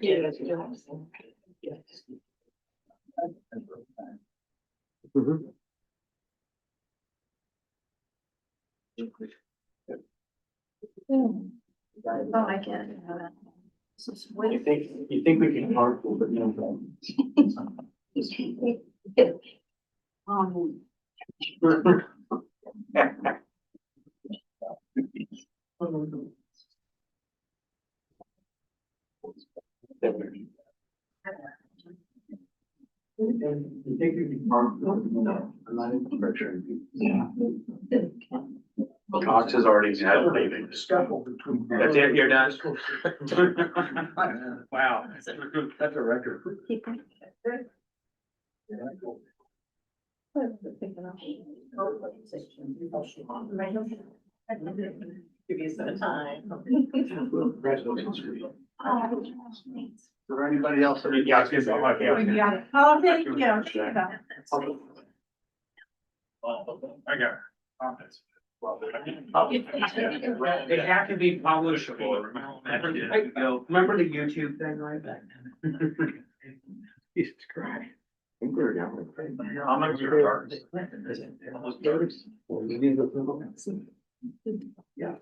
Yeah. Mhm. Oh, I get it. You think we can carpool, but no. You think we can carpool? No, I'm not in pressure. Yeah. Cox has already had a leaving. That's it, you're done? Wow, That's a record. Give you some time. Congratulations. Is there anybody else? Yeah, I was gonna say, yeah. Oh, thank you. I got comments. They have to be publishable. Remember the YouTube thing, right? Jesus Christ. How much are yours? Yeah.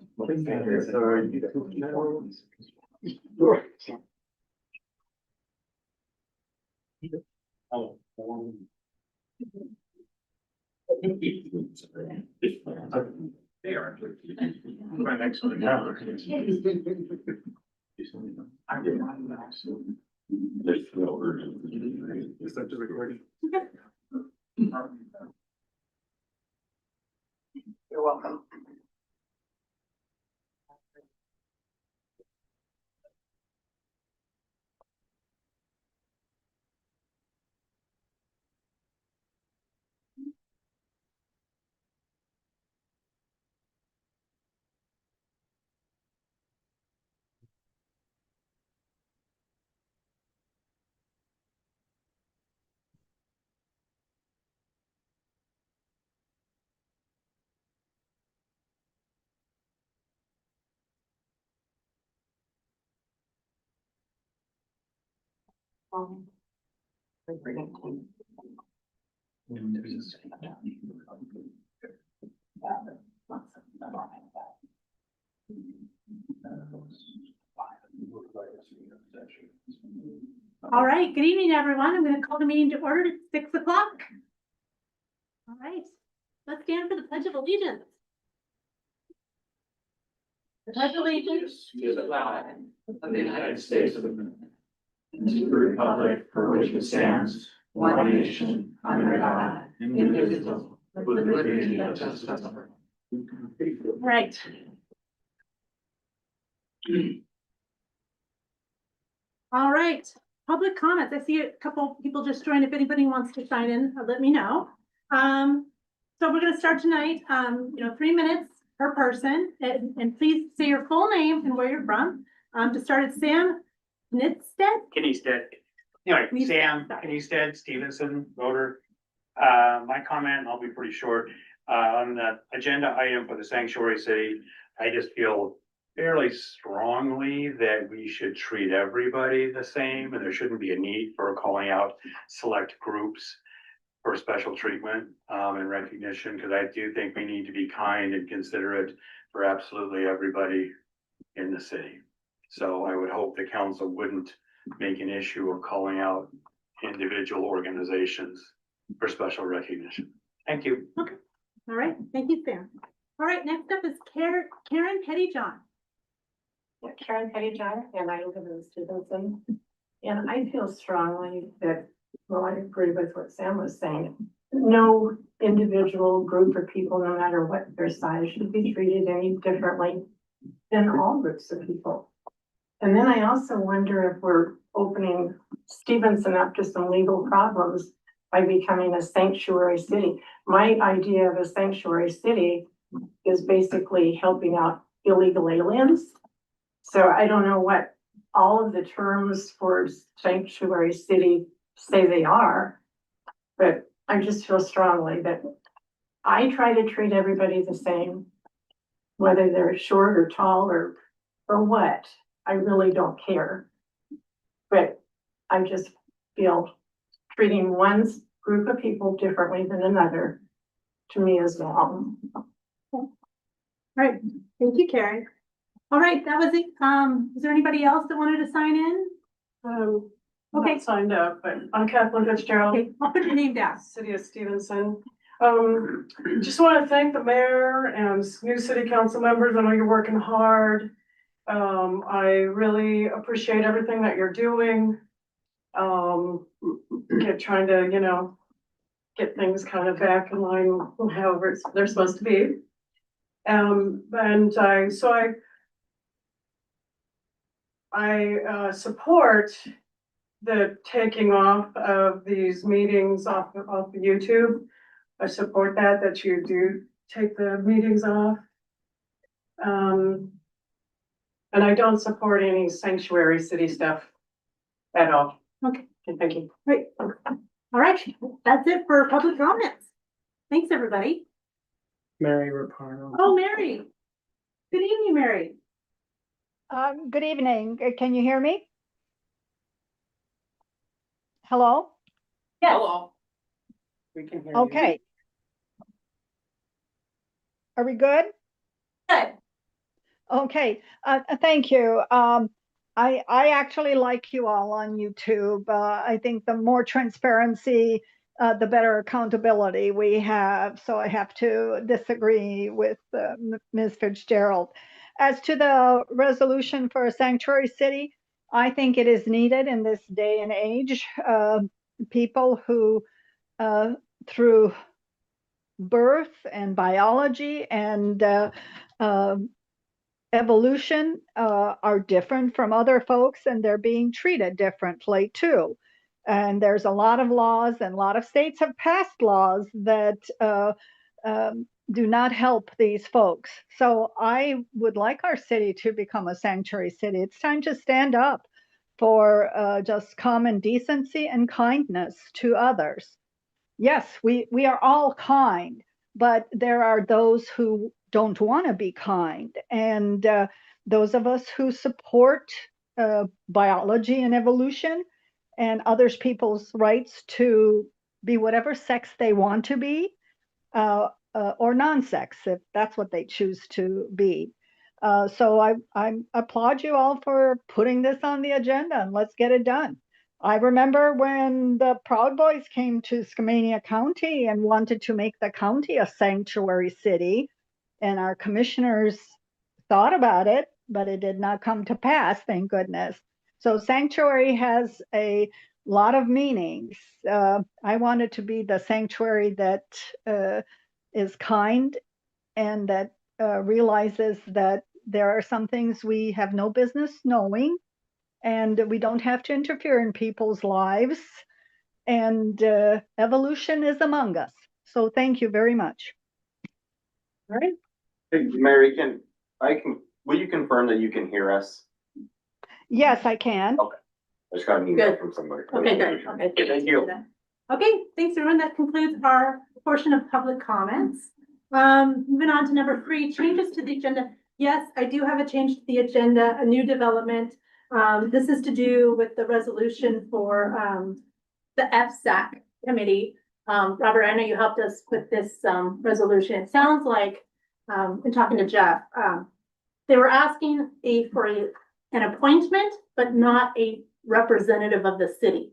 They are. My next one. Yeah. I did not know. Is that the recording? You're welcome. All right, good evening, everyone. I'm going to call the meeting to order at 6 o'clock. All right, let's stand for the Pledge of Allegiance. The Pledge of Allegiance To the flag Of the United States of America. And to the republic for which it stands, one nation, under God, indivisible, with liberty and justice for all. Right. All right, public comments. I see a couple people just joined. If anybody wants to sign in, let me know. So we're gonna start tonight, 3 minutes per person, and please say your full name and where you're from. To start, it's Sam Knitstead. Kniestead. Anyway, Kniestead, Sam sorry. Kniestead, Stevenson, voter. My comment, I'll be pretty short, on the agenda item for the sanctuary city. I just feel fairly strongly that we should treat everybody the same, and there shouldn't be a need for calling out select groups for special treatment, and recognition, because I do think we need to be kind and considerate for absolutely everybody in the city. So I would hope the council wouldn't make an issue of calling out individual organizations for special recognition. Thank you. All right, thank you, Sam. All right, next up is Karen Pettyjohn. Karen Pettyjohn, and I live in Stevenson. And I feel strongly that, well, I agree with what Sam was saying. No individual group or people, no matter what their size, should be treated any differently than all groups of people. And then I also wonder if we're opening Stevenson up to some legal problems by becoming a sanctuary city. My idea of a sanctuary city is basically helping out illegal aliens. So I don't know what all of the terms for sanctuary city say they are, but I just feel strongly that I try to treat everybody the same, whether they're short or tall or what. I really don't care. But I just feel treating one group of people differently than another to me is wrong. All right, thank you, Karen. All right, that was it. Is there anybody else that wanted to sign in? Okay. Not signed up, but I'm Kathleen Fitzgerald, Okay, I'll put your name down. City of Stevenson. Just want to thank the mayor and new city council members. I know you're working hard. I really appreciate everything that you're doing. Trying to, get things kind of back in line, however they're supposed to be. I support the taking off of these meetings off of YouTube. I support that you do take the meetings off. And I don't support any sanctuary city stuff at all. Okay. Thank you. Great. All right, that's it for public comments. Thanks, everybody. Mary Rapano. Oh, Mary. Good evening, Mary. Good evening. Can you hear me? Hello? Yes. We can hear you. Okay. Are we good? Good. Okay, thank you. I actually like you all on YouTube. I think the more transparency, the better accountability we have. So I have to disagree with Ms. Fitzgerald. As to the resolution for a sanctuary city, I think it is needed in this day and age. People who, through birth and biology and evolution are different from other folks, and they're being treated differently too. And there's a lot of laws, and a lot of states have passed laws that do not help these folks. So I would like our city to become a sanctuary city. It's time to stand up for just common decency and kindness to others. Yes, we are all kind, but there are those who don't want to be kind. And those of us who support biology and evolution and others people's rights to be whatever sex they want to be, or non-sex, if that's what they choose to be. So I applaud you all for putting this on the agenda, and let's get it done. I remember when the Proud Boys came to Skamania County and wanted to make the county a sanctuary city, and our commissioners thought about it, but it did not come to pass, thank goodness. So sanctuary has a lot of meanings. I want it to be the sanctuary that is kind and that realizes that there are some things we have no business knowing, and we don't have to interfere in people's lives. And evolution is among us. So thank you very much. All right. Hey, Mary, will you confirm that you can hear us? Yes, I can. I just got an email Good. from somebody. Okay, good. Okay, Thank you. Okay, thanks, everyone. That concludes our portion of public comments. Moving on to number 3, changes to the agenda. Yes, I do have a change to the agenda, a new development. This is to do with the resolution for the FSAC committee. Robert, I know you helped us with this resolution. It sounds like, in talking to Jeff, they were asking for an appointment, but not a representative of the city.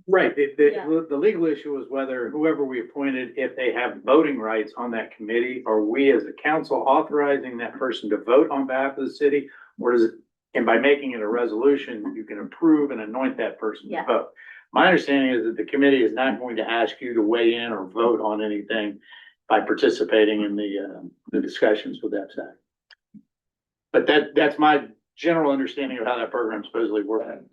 Right, Yeah. the legal issue is whether whoever we appointed, if they have voting rights on that committee, are we as a council authorizing that person to vote on behalf of the city? Or does it, and by making it a resolution, you can approve and anoint that person to Yeah. vote. My understanding is that the committee is not going to ask you to weigh in or vote on anything by participating in the discussions with FSAC. But that's my general understanding of how that program supposedly works.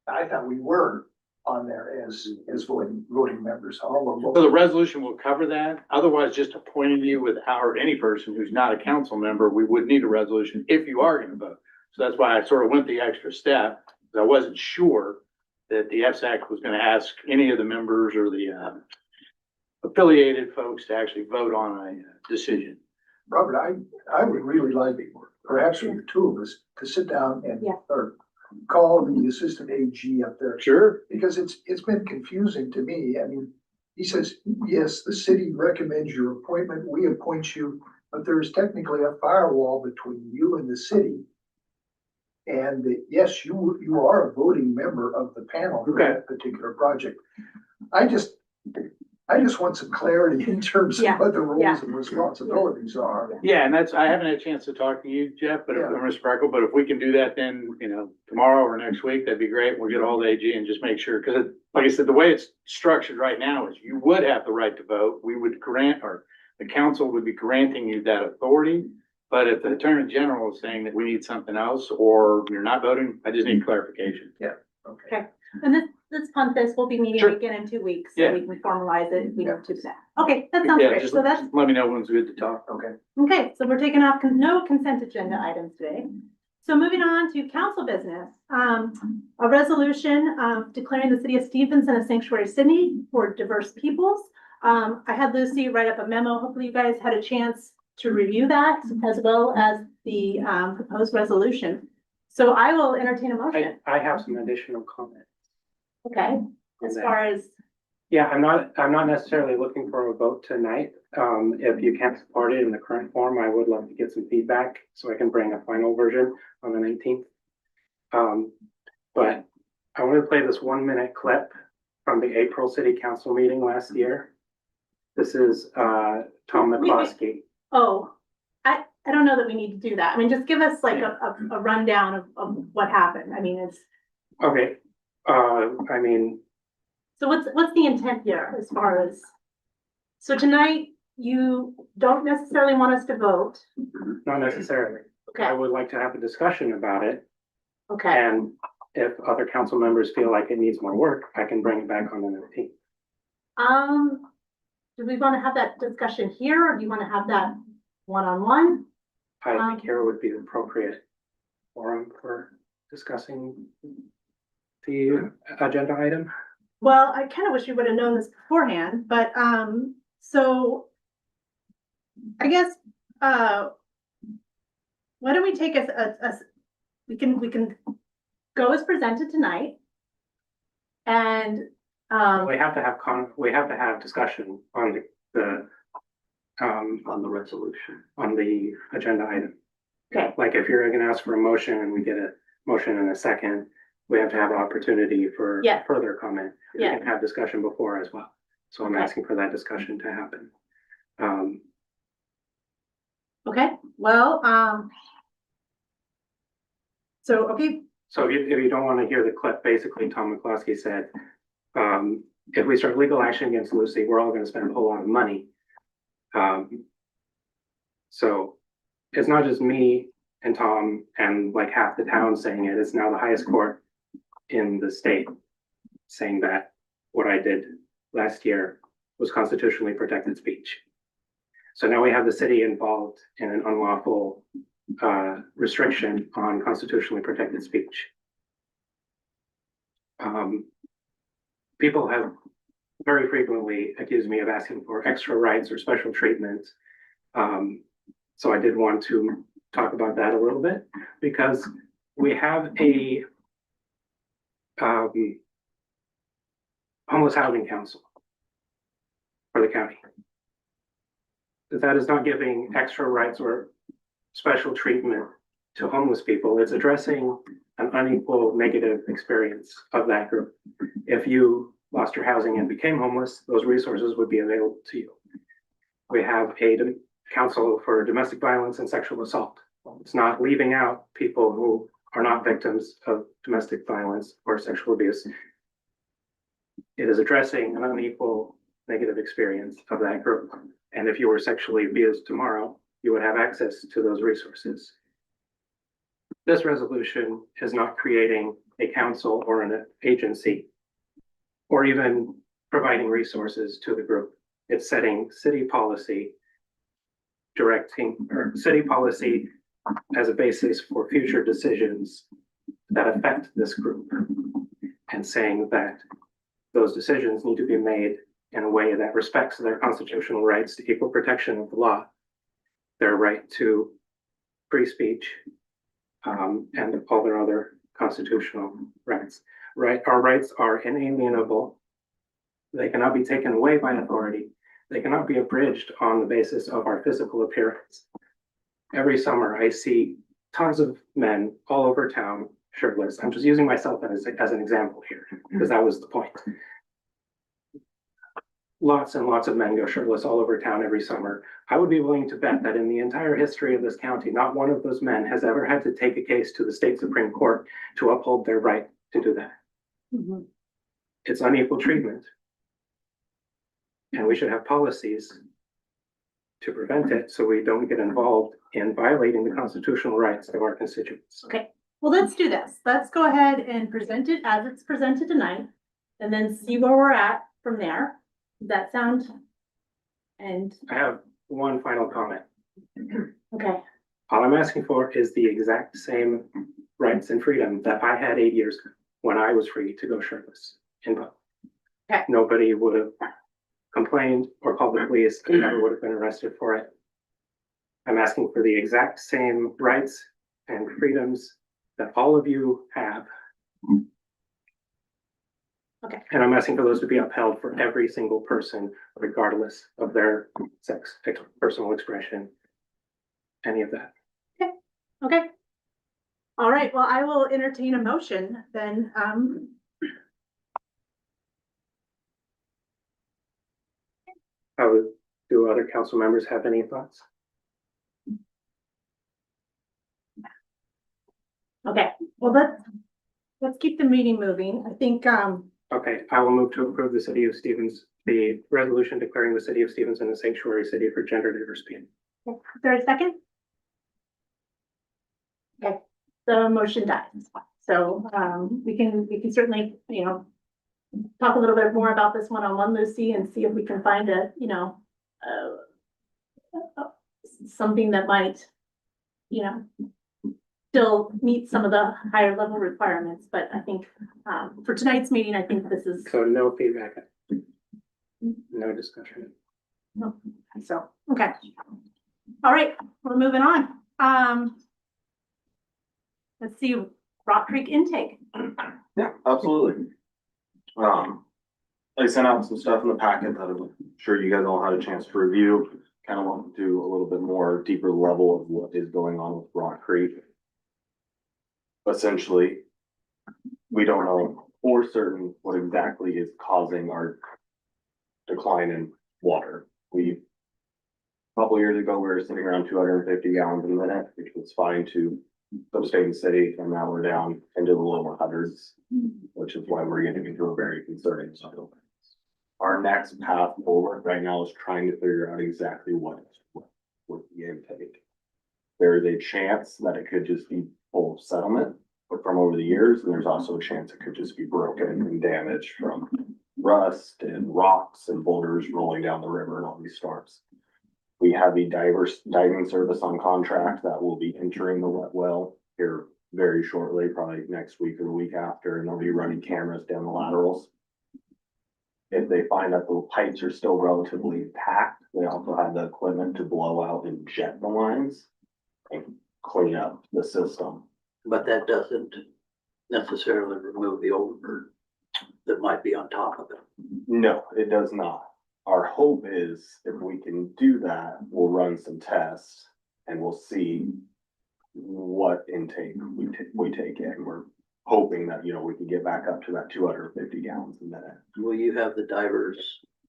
I thought we were on there as voting members. So the resolution will cover that. Otherwise, just appointing you without any person who's not a council member, we would need a resolution if you are gonna vote. So that's why I sort of went the extra step, because I wasn't sure that the FSAC was gonna ask any of the members or the affiliated folks to actually vote on a decision. Robert, I would really like, perhaps for the two of us, to sit down and, Yeah. or call the assistant AG up there? Sure. Because it's been confusing to me. I mean, he says, yes, the city recommends your appointment, we appoint you, but there's technically a firewall between you and the city. And that, yes, you are a voting member of the panel for Okay. that particular project. I just want some clarity in terms of Yeah, what the yeah. roles and responsibilities are. Yeah, and that's, I haven't had a chance to talk to you, Jeff, but if, Yeah. Mr. Freckle, but if we can do that then, you know, tomorrow or next week, that'd be great. We'll get all the AG and just make sure, because like I said, the way it's structured right now is you would have the right to vote. We would grant, or the council would be granting you that authority. But if the attorney general is saying that we need something else, or you're not voting, I just need clarification. Okay. And let's punt this, we'll be meeting Sure. again in 2 weeks, so Yeah. we can formalize it, if we need to do that. Okay, that sounds Yeah, great, just so that's, let me know when's good to talk. Okay. okay, so we're taking off no consent agenda items today. So moving on to council business, a resolution, declaring the city of Stevenson a sanctuary city for diverse peoples. I had Lucy write up a memo, hopefully you guys had a chance to review that, as well as the, proposed resolution. So I will entertain a motion, I have some additional comments. okay, as far as, Yeah, I'm not necessarily looking for a vote tonight. If you can't support it in the current form, I would love to get some feedback so I can bring a final version on the 19th. But I want to play this 1-minute clip from the April City Council meeting last year. This is, Tom McCloskey. oh, I don't know that we need to do that. I mean, just give us like a rundown of what happened. I mean, it's, Okay, I mean, so what's the intent here as far as? So tonight, you don't necessarily want us to vote. not necessarily. I Okay, would like to have a discussion about it. okay. And if other council members feel like it needs more work, I can bring it back on the 19th. Do we want to have that discussion here, or do you want to have that one-on-one? I think here would be the appropriate forum for discussing the agenda item. Well, I kind of wish we would have known this beforehand, but, so I guess, why don't we take we can go as presented tonight. And, We have to have discussion on On the resolution. on the agenda item. okay, Like if you're gonna ask for a motion and we get a motion in a second, we have to have opportunity for Yeah. further comment. We Yeah. can have discussion before as well. So I'm Okay. asking for that discussion to happen. okay, well, so, okay, So if you don't want to hear the clip, basically Tom McCloskey said, if we start legal action against Lucy, we're all going to spend a whole lot of money. So it's not just me and Tom and like half the town saying it. It's now the highest court in the state saying that what I did last year was constitutionally protected speech. So now we have the city involved in an unlawful restriction on constitutionally protected speech. People have very frequently accused me of asking for extra rights or special treatment. So I did want to talk about that a little bit because we have a homeless housing council for the county. That is not giving extra rights or special treatment to homeless people. It's addressing an unequal negative experience of that group. If you lost your housing and became homeless, those resources would be available to you. We have a council for domestic violence and sexual assault. It's not leaving out people who are not victims of domestic violence or sexual abuse. It is addressing an unequal negative experience of that group. And if you were sexually abused tomorrow, you would have access to those resources. This resolution is not creating a council or an agency or even providing resources to the group. It's setting city policy, directing or city policy as a basis for future decisions that affect this group and saying that those decisions need to be made in a way that respects their constitutional rights to equal protection of the law, their right to free speech, and all their other constitutional rights. Right, our rights are inalienable. They cannot be taken away by authority. They cannot be abridged on the basis of our physical appearance. Every summer, I see tons of men all over town shirtless. I'm just using myself as an example here, because that was the point. Lots and lots of men go shirtless all over town every summer. I would be willing to bet that in the entire history of this county, not one of those men has ever had to take a case to the state Supreme Court to uphold their right to do that. Mhm. It's unequal treatment. And we should have policies to prevent it so we don't get involved in violating the constitutional rights of our constituents. Okay, well, let's do this. Let's go ahead and present it as it's presented tonight, and then see where we're at from there. Does that sound? And, I have one final comment. okay, All I'm asking for is the exact same rights and freedom that I had 8 years ago when I was free to go shirtless in public. Okay. Nobody would have complained or called the police. I never would have been arrested for it. I'm asking for the exact same rights and freedoms that all of you have. Okay. And I'm asking for those to be upheld for every single person, regardless of their sex, personal expression, any of that. okay. All right, well, I will entertain a motion then, Do other council members have any thoughts? okay, well, let's keep the meeting moving. I think, Okay, I will move to approve the city of Stevens, the resolution declaring the city of Stevenson a sanctuary city for gender diversity. is there a second? Okay, the motion dies. So, we can certainly, talk a little bit more about this one-on-one, Lucy, and see if we can find a, something that might, still meet some of the higher level requirements, but I think, for tonight's meeting, I think this is, So no feedback, no discussion. so, okay. All right, we're moving on. Let's see, Rock Creek intake. Yeah, absolutely. I sent out some stuff in the packet that I'm sure you guys all had a chance to review. Kind of want to do a little bit more deeper level of what is going on with Rock Creek. Essentially, we don't know for certain what exactly is causing our decline in water. A couple years ago, we were sitting around 250 gallons a minute, which was fine to sustain the city, and now we're down into the lower hundreds, which is why we're getting into a very concerning cycle. Our next path forward right now is trying to figure out exactly what the intake. There is a chance that it could just be full of settlement from over the years, and there's also a chance it could just be broken and damaged from rust and rocks and boulders rolling down the river and all these storms. We have a diving service on contract that will be entering the wet well here very shortly, probably next week or the week after, and they'll be running cameras down the laterals. If they find that the pipes are still relatively intact, they also have the equipment to blow out and jet the lines and clean up the system. But that doesn't necessarily remove the overburden that might be on top of it. No, it does not. Our hope is if we can do that, we'll run some tests and we'll see what intake we take in. We're hoping that, we can get back up to that 250 gallons a minute. Will you have the divers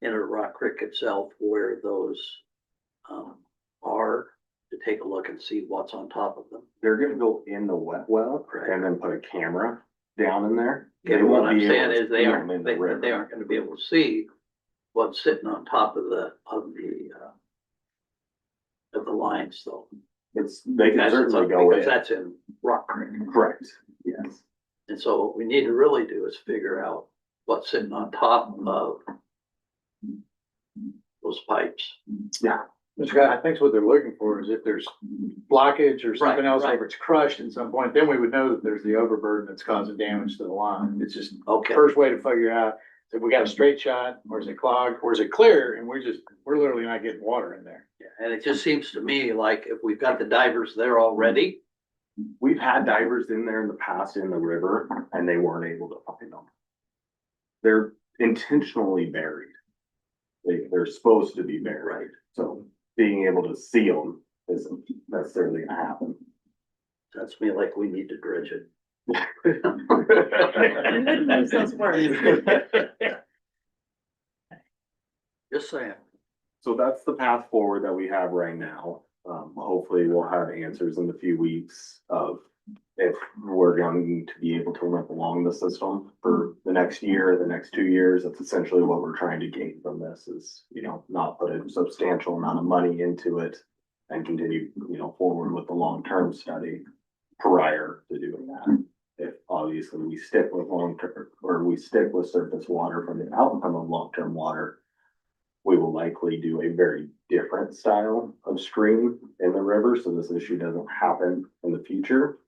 in a Rock Creek itself where those are to take a look and see what's on top of them? They're gonna go in the wet well Right. and then put a camera down in there. Okay, They what won't I'm be able saying to is they aren't, film in they the river. aren't gonna be able to see what's sitting on top of the lines though. They can certainly go Because in. that's in Rock Creek. Correct, yes. And so what we need to really do is figure out what's sitting on top of those pipes. Yeah. Mr. Scott, I think what they're looking for is if there's blockage or something else, right. or if it's crushed at some point, then we would know that there's the overburden that's causing damage to the line. It's just the Okay, first way to figure out, if we got a straight shot, or is it clogged, or is it clear, and we're literally not getting water in there. and it just seems to me like if we've got the divers there already, we've had divers in there in the past in the river and they weren't able to find them. They're intentionally buried. They're supposed to be buried, so being able to see them isn't necessarily gonna happen. Sounds to me like we need to dredge it. You wouldn't use those words. Just saying. So that's the path forward that we have right now. Hopefully we'll have answers in a few weeks of if we're going to be able to limp along the system for the next year, the next 2 years. That's essentially what we're trying to gain from this is, not put a substantial amount of money into it and continue, forward with the long-term study prior to doing that. If obviously we stick with long-term, or we stick with surface water from the outcome of long-term water, we will likely do a very different style of stream in the river, so this issue doesn't happen in the future.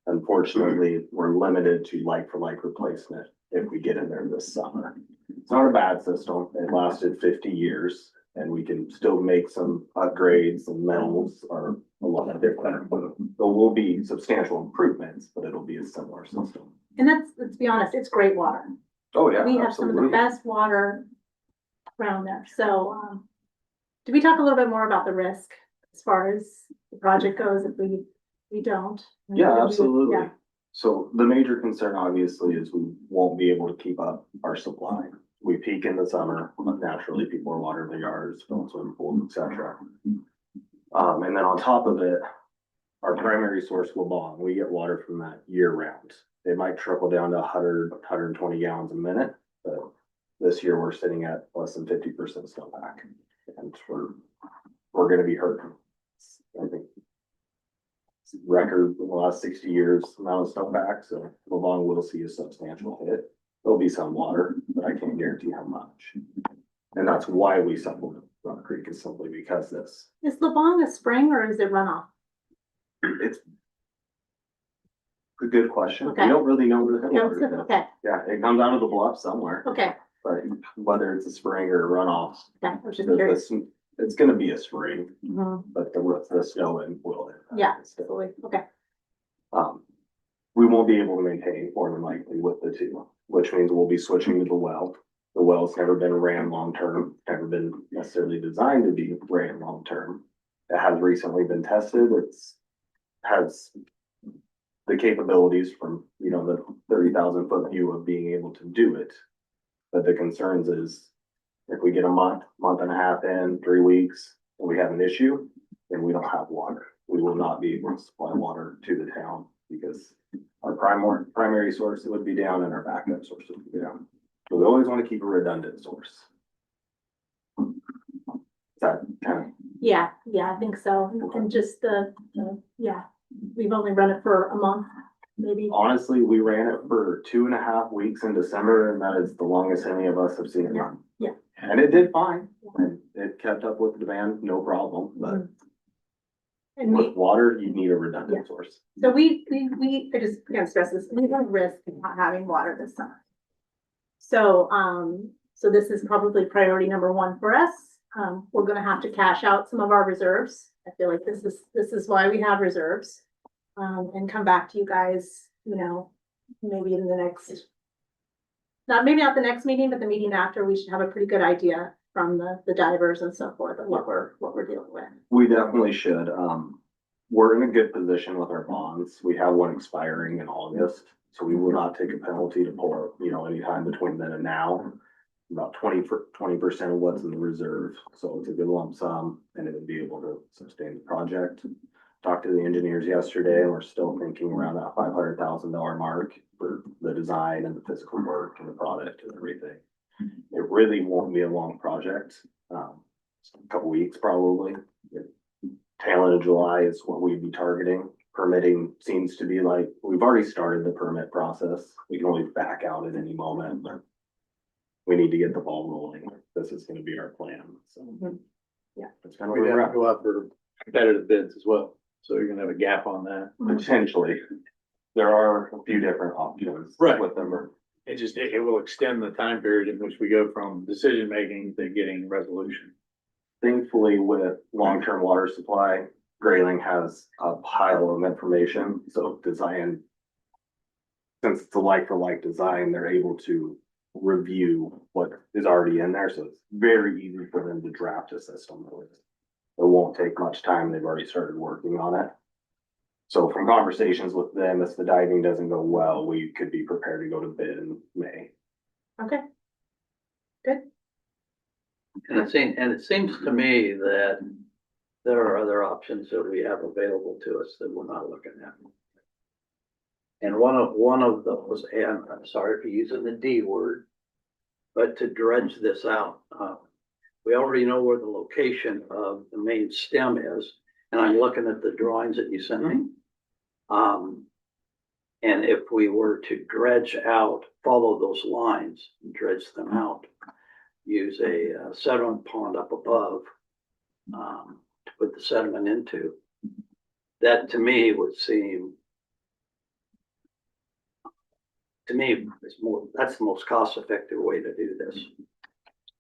Unfortunately, we're limited to like-for-like replacement if we get in there this summer. It's not a bad system. It lasted 50 years and we can still make some upgrades and metals are a lot different. There will be substantial improvements, but it'll be a similar system. And let's be honest, it's great water. Oh, yeah, We have some of the absolutely. best water around there. So, do we talk a little bit more about the risk as far as the project goes if we don't? Yeah, absolutely. Yeah. So the major concern obviously is we won't be able to keep up our supply. We peak in the summer, but naturally people are watering their yards, filling swimming pools, etc. And then on top of it, our primary source, Lebong, we get water from that year round. It might trickle down to 100, 120 gallons a minute, but this year we're sitting at less than 50% snowpack. And we're gonna be hurt. I think record in the last 60 years amount of snowpack, so Lebong will see a substantial hit. There'll be some water, but I can't guarantee how much. And that's why we supplement Rock Creek, is simply because this. Is Lebong a spring or is it runoff? It's a good question. Okay. We don't really know where the Okay, headwaters is. okay, Yeah, it comes out of the bluff somewhere, okay, but whether it's a spring or a runoff, okay, I was just curious. it's gonna be a spring, Mhm. but the snow and will. Yeah, absolutely, okay. We won't be able to maintain more than likely with the two, which means we'll be switching to the well. The well's never been ran long-term, never been necessarily designed to be ran long-term. It has recently been tested. Has the capabilities from, the 30,000 foot view of being able to do it. But the concerns is if we get a month and a half in, 3 weeks, and we have an issue, then we don't have water. We will not be able to supply water to the town because our primary source would be down and our backup source would be down. So we always want to keep a redundant source. Is that kind of, Yeah, I think so. And just yeah, we've only run it for a month, maybe. honestly, we ran it for 2.5 weeks in December, and that is the longest any of us have seen it run. Yeah. And it did fine, and it kept up with demand, no problem, but And we, with water, you need a redundant source. so I just can't stress this, we have a risk of not having water this summer. So, so this is probably priority number one for us. We're gonna have to cash out some of our reserves. I feel like this is why we have reserves. And come back to you guys, maybe in the next. Maybe not the next meeting, but the meeting after, we should have a pretty good idea from the divers and so forth of what we're dealing with. We definitely should. We're in a good position with our bonds. We have one expiring in August, so we will not take a penalty to pull, anytime between then and now. About 20% of what's in the reserve, so it's a good lump sum, and it would be able to sustain the project. Talked to the engineers yesterday, and we're still thinking around that $500,000 mark for the design and the physical work and the product and everything. It really won't be a long project, a couple weeks probably. Tail end of July is what we'd be targeting. Permitting seems to be like, we've already started the permit process. We can always back out at any moment, but we need to get the ball rolling. This is gonna be our plan, so. Yeah. That's kind of We where we're have at. to go out for competitive bids as well, so you're gonna have a gap on that. Potentially. There are a few different options. Right. With them. It will extend the time period in which we go from decision making to getting resolution. Thankfully, with long-term water supply, Grayling has a pile of information, so design. Since it's a like for like design, they're able to review what is already in there, so it's very easy for them to draft a system. It won't take much time, they've already started working on it. So from conversations with them, if the diving doesn't go well, we could be prepared to go to bid in May. Okay. And it seems to me that there are other options that we have available to us that we're not looking at. And one of those, and I'm sorry for using the D word, but to dredge this out, we already know where the location of the main stem is, and I'm looking at the drawings that you sent me. And if we were to dredge out, follow those lines, and dredge them out, use a sediment pond up above, to put the sediment into, that to me would seem, that's the most cost-effective way to do this.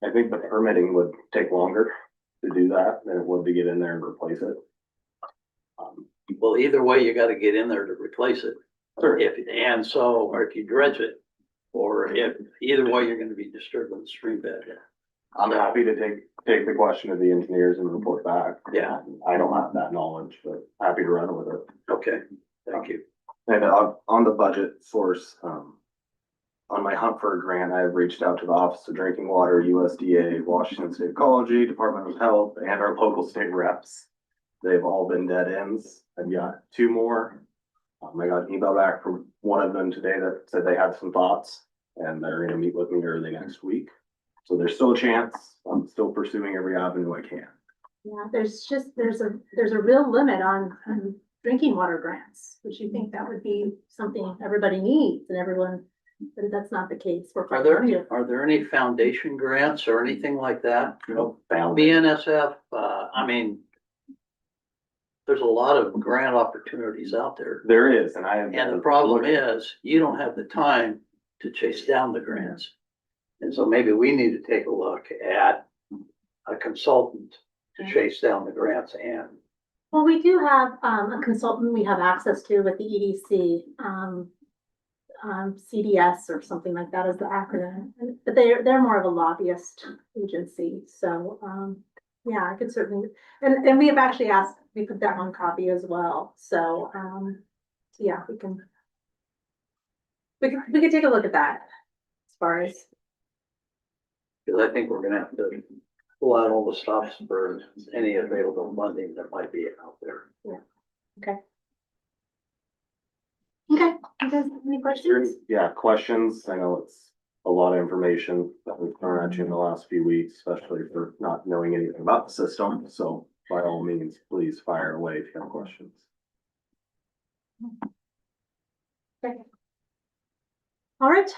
I think the permitting would take longer to do that than it would to get in there and replace it. Well, either way, you gotta get in there to replace it. Sure. Or if you dredge it, or if, either way, you're gonna be disturbing the stream bed. I'm happy to take the question of the engineers and report back. Yeah. I don't have that knowledge, but happy to run with it. Okay, thank you. And on the budget source, on my hunt for a grant, I have reached out to the Office of Drinking Water, USDA, Washington State Ecology, Department of Health, and our local state reps. They've all been dead ends. I've got 2 more. I got an email back from one of them today that said they had some thoughts and they're gonna meet with me early next week. So there's still a chance. I'm still pursuing every avenue I can. Yeah, there's a real limit on drinking water grants, which you think that would be something everybody needs and everyone, but that's not the case. Are there any foundation grants or anything like that? Found it. BNSF, I mean, there's a lot of grant opportunities out there. There is, and I have. And the problem is, you don't have the time to chase down the grants. And so maybe we need to take a look at a consultant to chase down the grants and. Well, we do have a consultant we have access to with the EDC, CDS or something like that is the acronym. But they're more of a lobbyist agency, so yeah, I could certainly, and we have actually asked, we put that on copy as well, so yeah, we can take a look at that as far as. Cause I think we're gonna have to pull out all the stops for any available funding that might be out there. Okay. Okay, you guys have any questions? Yeah, questions. I know it's a lot of information that we've thrown at you in the last few weeks, especially for not knowing anything about the system. So by all means, please fire away if you have questions. Okay. All right.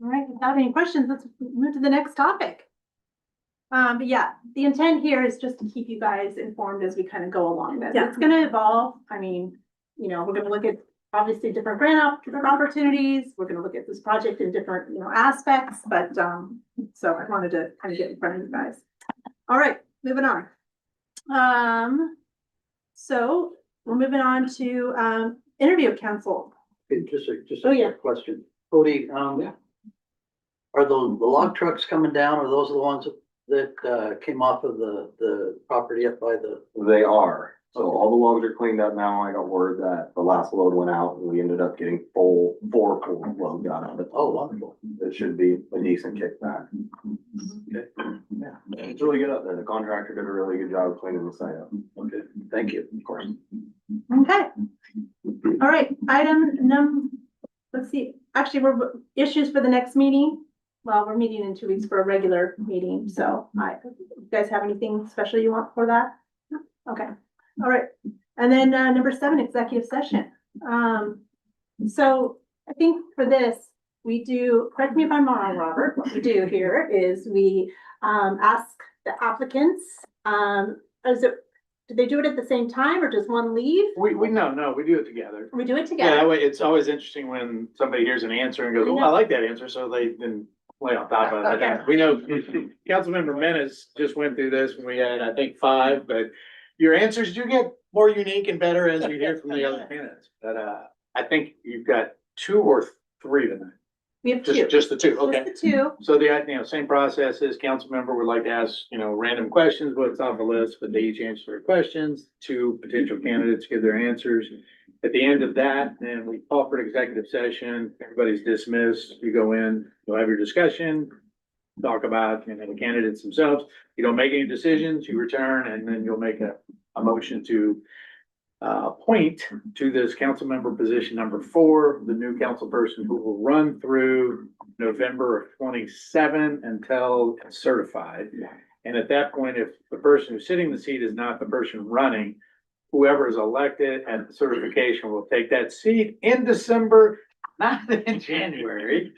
All right, without any questions, let's move to the next topic. But yeah, the intent here is just to keep you guys informed as we kind of go along this. Yeah. It's gonna evolve. I mean, you know, we're gonna look at obviously different different opportunities. We're gonna look at this project in different, aspects, but so I wanted to kind of get in front of you guys. All right, moving on. So we're moving on to interview council. Just Oh, a yeah. quick question. Cody, are the log trucks coming down? Are those the ones that came off of the property up by the? They are. So all the logs are cleaned up now. I got word that the last load went out and we ended up getting four full loads out of it. Oh, wonderful. It should be a decent kickback. Okay, Yeah, it's really good up there. The contractor did a really good job cleaning the site up. okay, thank you. Of course. Okay. All right, let's see, actually, we're issues for the next meeting. Well, we're meeting in 2 weeks for a regular meeting, so you guys have anything special you want for that? No? Okay, all right. And then number 7, executive session. So I think for this, we do, correct me if I'm wrong, Robert, what we do here is we ask the applicants, do they do it at the same time or does one leave? We do it together. We do it Yeah, together. that way it's always interesting when somebody hears an answer and goes, oh, I like that answer, so they then lay on top of it. Okay. We know Councilmember Menace just went through this when we had, I think, 5, but your answers do get more unique and better as you hear from the other candidates. But, I think you've got 2 or 3 tonight. We have two. Just the 2, okay. Just the two. So the, same process is council member would like to ask, random questions, what's on the list, but they each answer their questions. 2 potential candidates give their answers. At the end of that, then we call for an executive session, everybody's dismissed, you go in, you'll have your discussion, talk about, the candidates themselves. You don't make any decisions, you return, and then you'll make a motion to appoint to this council member position number 4, the new council person who will run through November of 27 until it's certified. And at that point, if the person who's sitting in the seat is not the person running, whoever is elected at the certification will take that seat in December, not in January.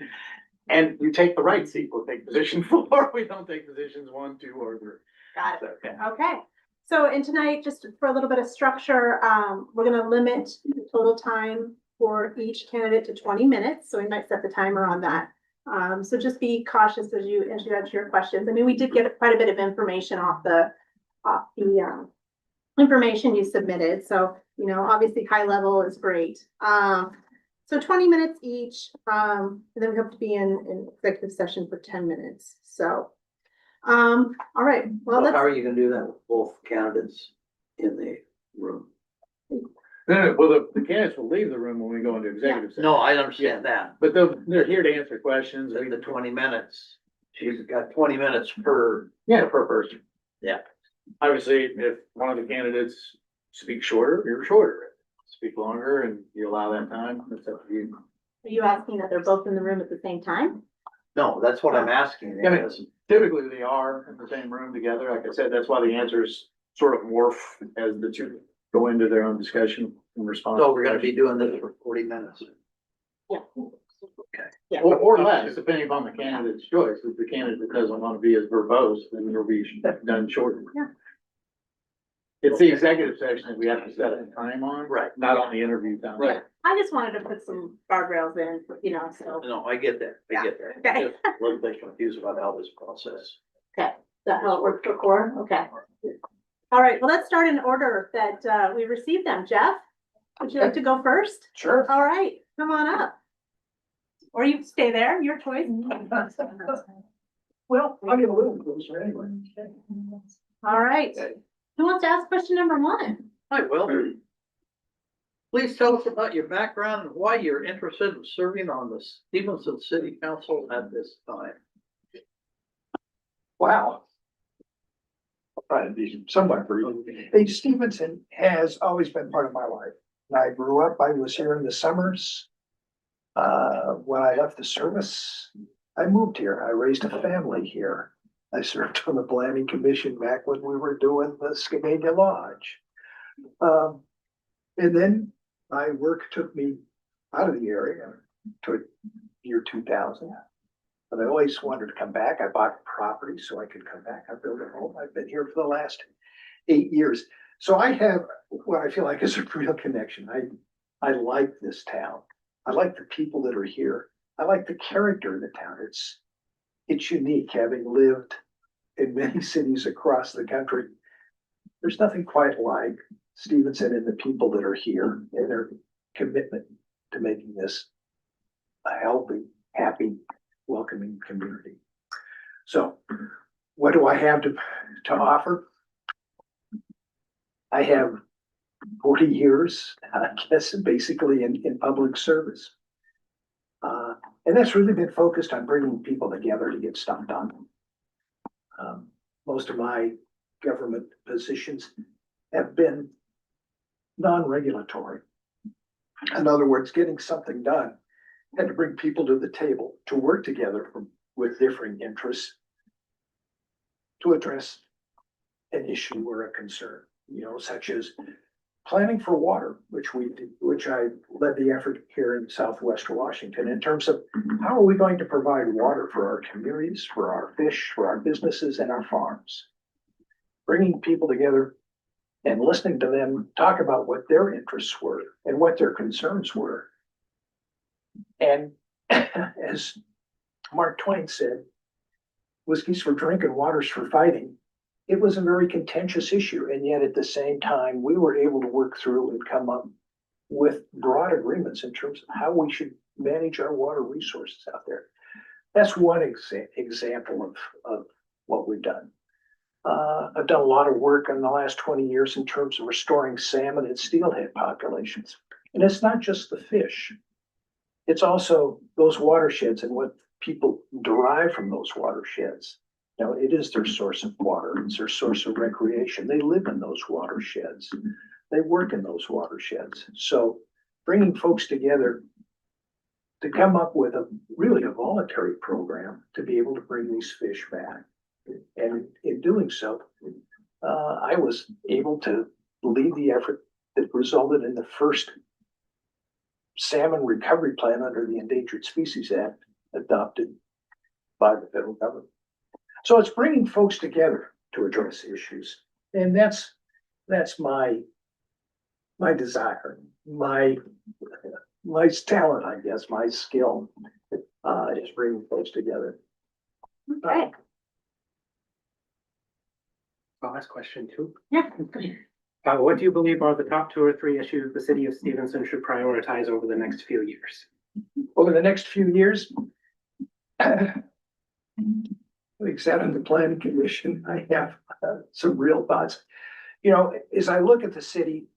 And you take the right seat. We'll take position 4. We don't take positions 1, 2, or 3. Got it. Okay. Okay. So, and tonight, just for a little bit of structure, we're gonna limit the total time for each candidate to 20 minutes. So we might set the timer on that. So just be cautious as you answer your questions. I mean, we did get quite a bit of information off the information you submitted. So, obviously high level is great. So 20 minutes each, and then we hope to be in executive session for 10 minutes. So, all right, well, So let's. how are you gonna do that with both candidates in the room? No, well, the candidates will leave the room when we go into executive session. No, I understand that, But they're here to answer questions. but the 20 minutes, she's got 20 minutes per, Yeah, per person. Yeah. Obviously, if one of the candidates speaks shorter, you're shorter. Speak longer and you allow that time, that's up to you. Are you asking that they're both in the room at the same time? no, that's what I'm asking. Yeah, I mean, typically they are in the same room together. Like I said, that's why the answers sort of morph as the 2 go into their own discussion and response. So we're gonna be doing this for 40 minutes. Yeah. Okay. Yeah. Or less, depending upon the candidate's choice. If the candidate doesn't want to be as verbose, then it'll be done shorter. Yeah. It's the executive session that we have to set a time on. Right. Not on the interview time. Right. I just wanted to put some guardrails in, so. No, I get that, I get that. Okay. Just a little bit confused about how this process. Is that how it worked before? Okay. All right, well, let's start in order that we received them. Jeff, would you like to go first? Sure. All right, come on up. Or you stay there, your choice. Well, I'll get a little closer anyway. All right. Who wants to ask question number 1? Hi, Will. Please tell us about your background and why you're interested in serving on the Stevenson City Council at this time. Wow. I'll try to be somewhat brief. Hey, Stevenson has always been part of my life. When I grew up, I was here in the summers. When I left the service, I moved here. I raised a family here. I served on the planning commission back when we were doing the Skamania Lodge. And then my work took me out of the area to year 2000. But I always wanted to come back. I bought property so I could come back. I built a home. I've been here for the last 8 years. So I have what I feel like is a real connection. I like this town. I like the people that are here. I like the character of the town. It's unique, having lived in many cities across the country. There's nothing quite like Stevenson and the people that are here and their commitment to making this a healthy, happy, welcoming community. So what do I have to offer? I have 40 years, I guess, basically in public service. And that's really been focused on bringing people together to get stuff done. Most of my government positions have been non-regulatory. In other words, getting something done had to bring people to the table to work together with differing interests to address an issue or a concern, such as planning for water, which I led the effort here in Southwest Washington in terms of how are we going to provide water for our communities, for our fish, for our businesses and our farms. Bringing people together and listening to them talk about what their interests were and what their concerns were. And as Mark Twain said, whiskey's for drinking, water's for fighting. it was a very contentious issue, and yet at the same time, we were able to work through and come up with broad agreements in terms of how we should manage our water resources out there. That's one example of what we've done. I've done a lot of work in the last 20 years in terms of restoring salmon and steelhead populations. And it's not just the fish. It's also those watersheds and what people derive from those watersheds. Now, it is their source of water. It's their source of recreation. They live in those watersheds. They work in those watersheds. So bringing folks together to come up with really a voluntary program to be able to bring these fish back. And in doing so, I was able to lead the effort that resulted in the first salmon recovery plan under the Endangered Species Act adopted by the federal government. So it's bringing folks together to address issues. And that's my desire, my talent, I guess, my skill, is bringing folks together. Okay. Last question too. Yeah. What do you believe are the top 2 or 3 issues the city of Stevenson should prioritize over the next few years? Over the next few years, having sat on the planning commission, I have some real thoughts. You know, as I look at the city,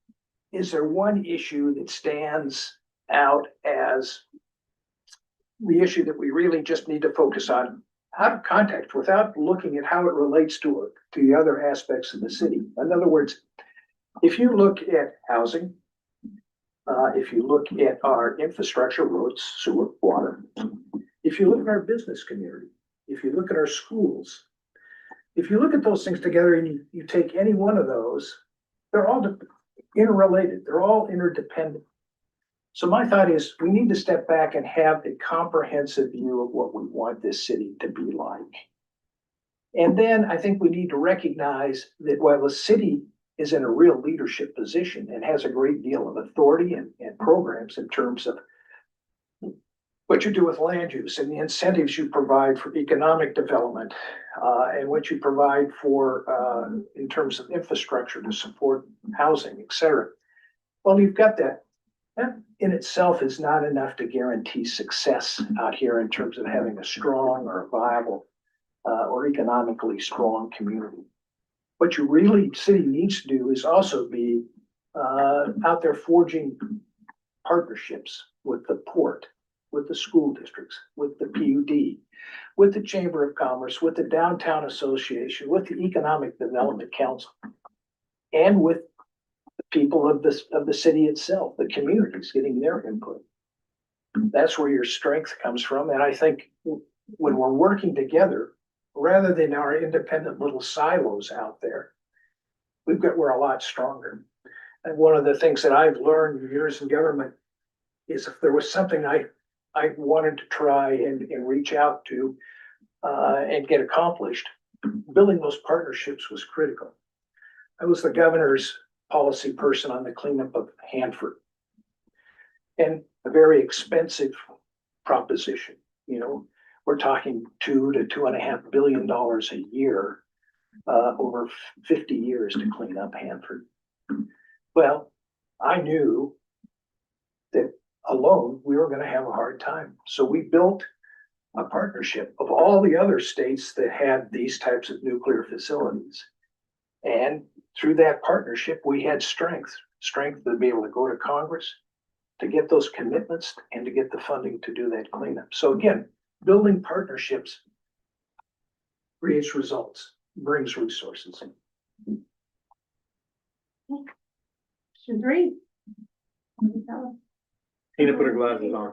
is there one issue that stands out as the issue that we really just need to focus on out of context without looking at how it relates to the other aspects of the city? In other words, if you look at housing, if you look at our infrastructure, roads, sewer, water, if you look at our business community, if you look at our schools, if you look at those things together and you take any one of those, they're all interrelated. They're all interdependent. So my thought is we need to step back and have a comprehensive view of what we want this city to be like. And then I think we need to recognize that while the city is in a real leadership position and has a great deal of authority and programs in terms of what you do with land use and the incentives you provide for economic development, and what you provide for in terms of infrastructure to support housing, et cetera. Well, you've got that. That in itself is not enough to guarantee success out here in terms of having a strong or a viable or economically strong community. What you really city needs to do is also be out there forging partnerships with the port, with the school districts, with the PUD, with the Chamber of Commerce, with the Downtown Association, with the Economic Development Council, and with the people of the city itself, the communities getting their input. That's where your strength comes from. And I think when we're working together, rather than our independent little silos out there, we're a lot stronger. And one of the things that I've learned in years in government is if there was something I wanted to try and reach out to and get accomplished, building those partnerships was critical. I was the governor's policy person on the cleanup of Hanford, and a very expensive proposition. You know, we're talking $2 to $2.5 billion a year over 50 years to clean up Hanford. Well, I knew that alone we were going to have a hard time, so we built a partnership of all the other states that had these types of nuclear facilities. And through that partnership, we had strength to be able to go to Congress, to get those commitments and to get the funding to do that cleanup. So again, building partnerships creates results, brings resources. Agree. Tina put her glasses on.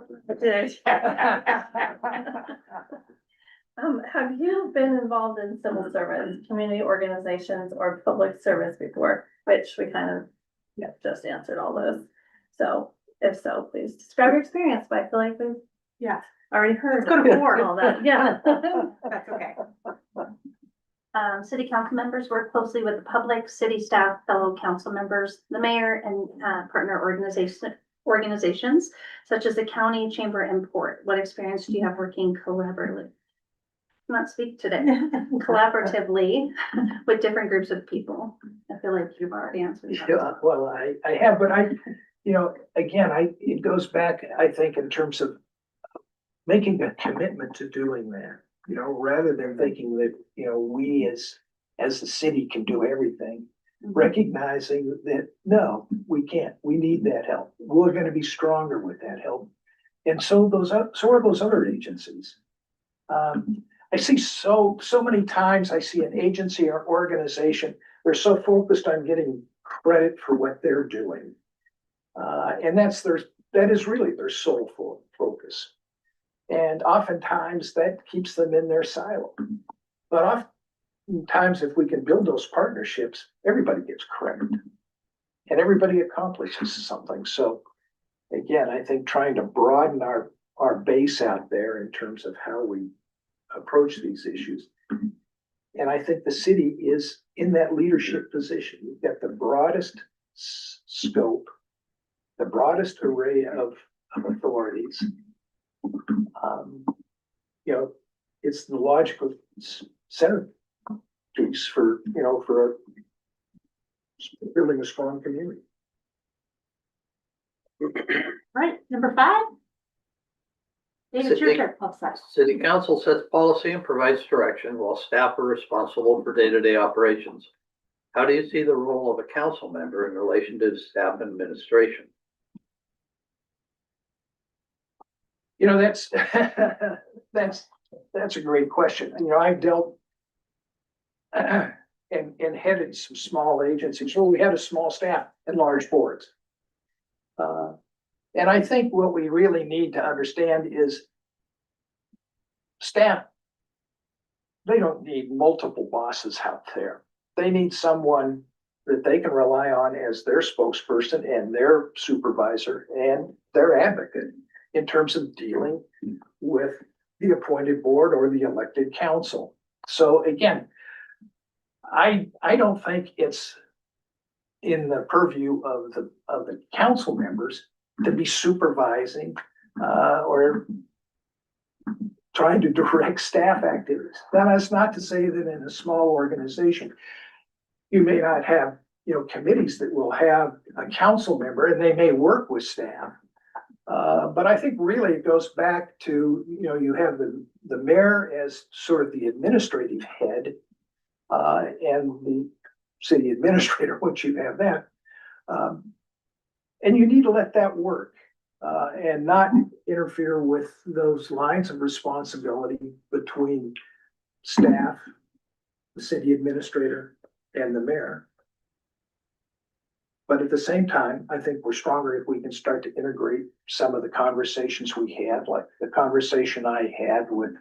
Have you been involved in civil service, community organizations, or public service before? Which we kind of just answered all those. So if so, please describe your experience. But I feel like we've already heard Let's go to 4. all that. Yeah. That's okay. City council members work closely with the public, city staff, fellow council members, the mayor, and partner organizations such as the county, chamber, and port. What experience do you have working collaboratively cannot speak today, collaboratively with different groups of people. I feel like you've already answered that. Yeah, well, I have, but again, it goes back, I think, in terms of making a commitment to doing that, rather than thinking that, we as the city can do everything. Recognizing that, no, we can't, we need that help. We're gonna be stronger with that help. And so are those other agencies. I see so many times I see an agency or organization, they're so focused on getting credit for what they're doing. And that is really their sole focus. And oftentimes that keeps them in their silo. But oftentimes, if we can build those partnerships, everybody gets credit and everybody accomplishes something. So again, I think trying to broaden our base out there in terms of how we approach these issues. And I think the city is in that leadership position. You've got the broadest scope, the broadest array of authorities. It's the logical centerpiece for building a strong community. Right, number 5. David, it's your turn. Oh, sorry. City council sets policy and provides direction while staff are responsible for day-to-day operations. How do you see the role of a council member in relation to staff administration? That's a great question. I've dealt and headed some small agencies where we had a small staff and large boards. And I think what we really need to understand is staff, they don't need multiple bosses out there. They need someone that they can rely on as their spokesperson and their supervisor and their advocate in terms of dealing with the appointed board or the elected council. So again, I don't think it's in the purview of the council members to be supervising or trying to direct staff activities. Now, that's not to say that in a small organization, you may not have, committees that will have a council member and they may work with staff. But I think really it goes back to, you have the mayor as sort of the administrative head and the city administrator, once you have that. And you need to let that work and not interfere with those lines of responsibility between staff, the city administrator, and the mayor. But at the same time, I think we're stronger if we can start to integrate some of the conversations we had, like the conversation I had with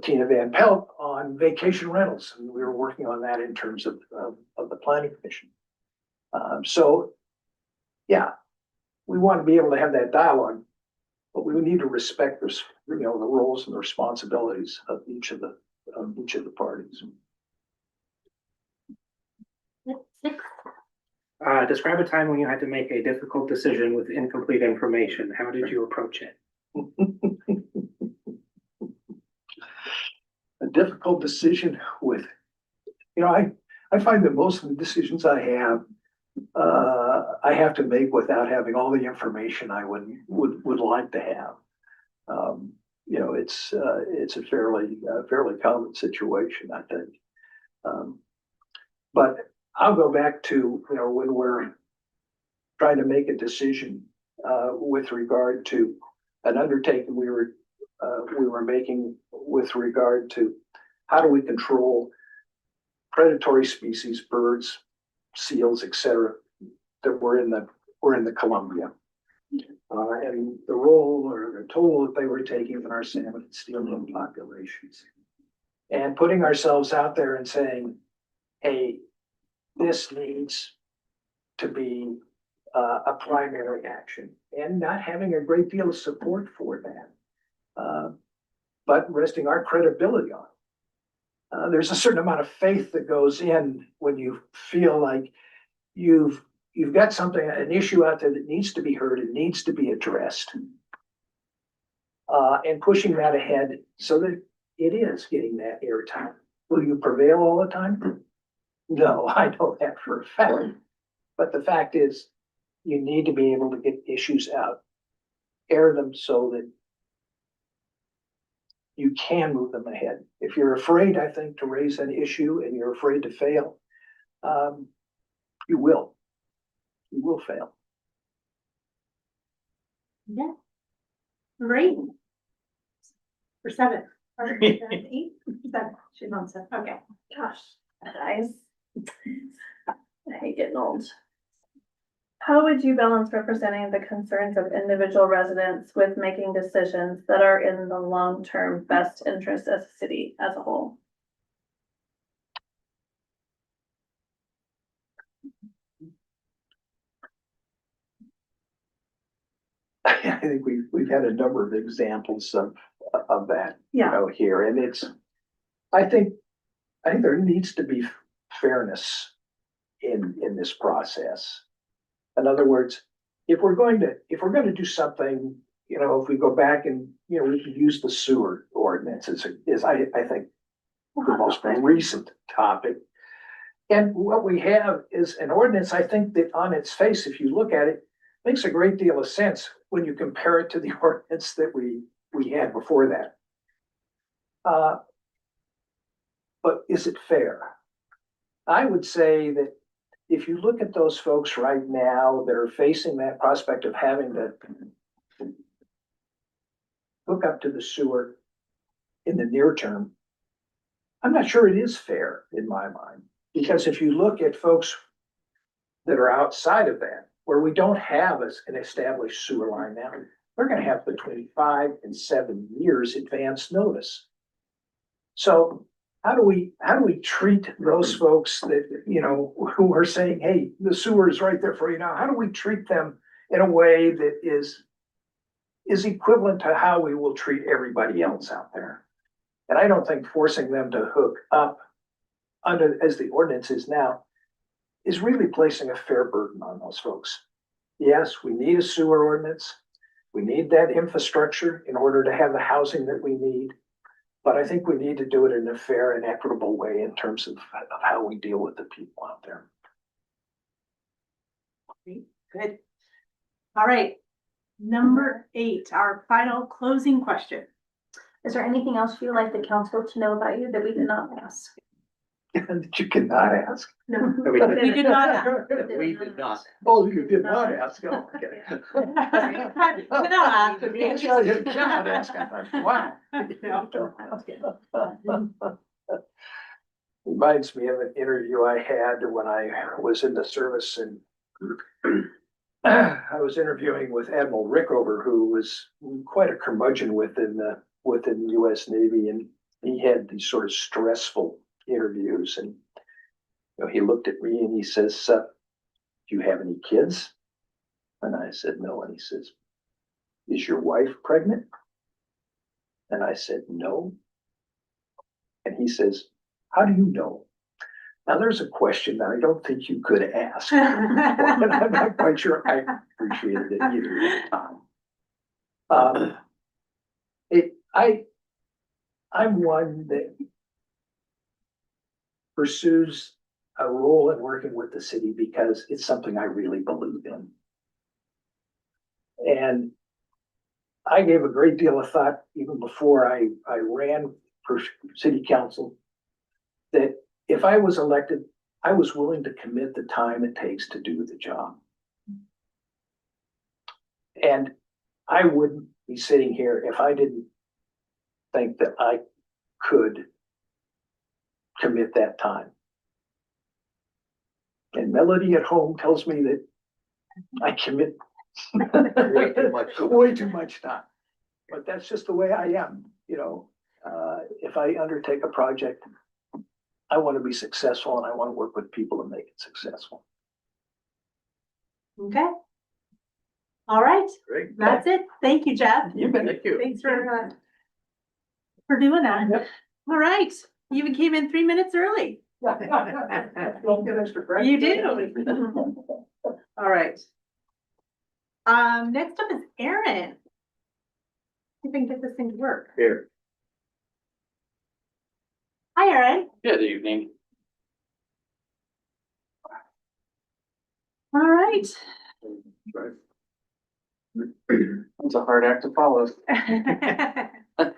Tina Van Pelt on vacation rentals. And we were working on that in terms of the planning commission. So yeah, we want to be able to have that dialogue, but we need to respect this, the roles and the responsibilities of each of the parties. 6. Describe a time when you had to make a difficult decision with incomplete information. How did you approach it? A difficult decision with, I find that most of the decisions I have to make without having all the information I would like to have. It's a fairly common situation, I think. But I'll go back to, when we're trying to make a decision with regard to an undertaking we were making with regard to how do we control predatory species, birds, seals, etc., that were in the Columbia. And the role or the toll that they were taking in our salmon and steelhead populations. And putting ourselves out there and saying, hey, this needs to be a primary action, and not having a great deal of support for that, but resting our credibility on it. There's a certain amount of faith that goes in when you feel like you've got something, an issue out there that needs to be heard, it needs to be addressed, and pushing that ahead so that it is getting that airtime. Will you prevail all the time? No, I know that for a fact. But the fact is, you need to be able to get issues out, air them so that you can move them ahead. If you're afraid, I think, to raise an issue and you're afraid to fail, you will. You will fail. Yeah. Great. For seven. Or 8, 7. She's on 7. Okay. Gosh, guys. I hate getting old. How would you balance representing the concerns of individual residents with making decisions that are in the long-term best interest of the city as a whole? I think we've had a number of examples of that, Yeah. here, and I think there needs to be fairness in this process. In other words, if we're going to do something, if we go back and, we could use the sewer ordinance is I think the most recent topic. And what we have is an ordinance, I think that on its face, if you look at it, makes a great deal of sense when you compare it to the ordinance that we had before that. But is it fair? I would say that if you look at those folks right now, they're facing that prospect of having to hook up to the sewer in the near term. I'm not sure it is fair in my mind, because if you look at folks that are outside of that, where we don't have an established sewer line now, they're going to have between 5 and 7 years advance notice. So how do we treat those folks that, who are saying, hey, the sewer is right there for you now? How do we treat them in a way that is equivalent to how we will treat everybody else out there? And I don't think forcing them to hook up as the ordinance is now is really placing a fair burden on those folks. Yes, we need a sewer ordinance. We need that infrastructure in order to have the housing that we need. But I think we need to do it in a fair and equitable way in terms of how we deal with the people out there. Good. All right. Number 8, our final closing question. Is there anything else you'd like the council to know about you that we did not ask? That you cannot ask. No, we did not ask. We did not. Oh, you did not ask. Oh, okay. You cannot ask. Wow. Reminds me of an interview I had when I was in the service, and I was interviewing with Admiral Rickover, who was quite a curmudgeon within the U.S. Navy, and he had these sort of stressful interviews, and he looked at me and he says, "Do you have any kids?" And I said, "No." And he says, "Is your wife pregnant?" And I said, "No." And he says, "How do you know?" Now there's a question that I don't think you could ask. And I'm not quite sure I appreciated it either at the time. I'm one that pursues a role in working with the city because it's something I really believe in. And I gave a great deal of thought even before I ran for city council, that if I was elected, I was willing to commit the time it takes to do the job. And I wouldn't be sitting here if I didn't think that I could commit that time. And Melody at home tells me that I commit way too much time. But that's just the way I am, if I undertake a project, I want to be successful and I want to work with people to make it successful. Okay. All right. Great. That's it. Thank you, Jeff. Thank you. Thanks for doing that. Yep. All right. You even came in 3 minutes early. Don't get extra credit. You do. All right. Next up is Aaron. See if I can get this thing to work. Here. Hi, Aaron. Good evening. All right. It's a hard act to follow. I'm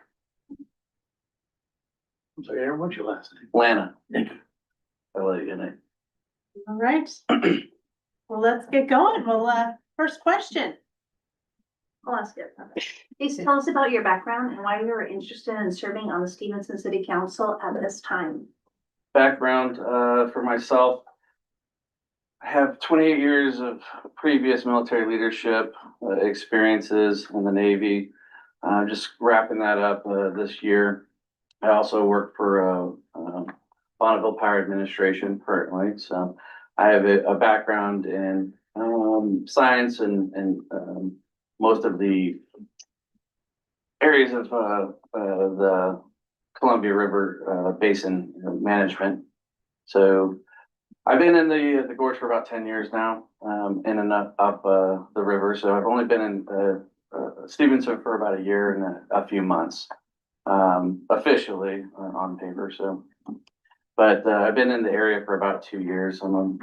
sorry, Aaron, what's your last name? Lana. Thank you. I'll let you know. All right. Well, let's get going. Well, first question. I'll ask it. Please tell us about your background and why you were interested in serving on the Stevenson City Council at this time. Background for myself. I have 28 years of previous military leadership experiences in the Navy. Just wrapping that up this year. I also work for Bonneville Power Administration currently, so I have a background in science and most of the areas of the Columbia River Basin management. So I've been in the gorge for about 10 years now, in and up the river. So I've only been in Stevenson for about a year and a few months, officially on paper. So, but I've been in the area for about 2 years. I'm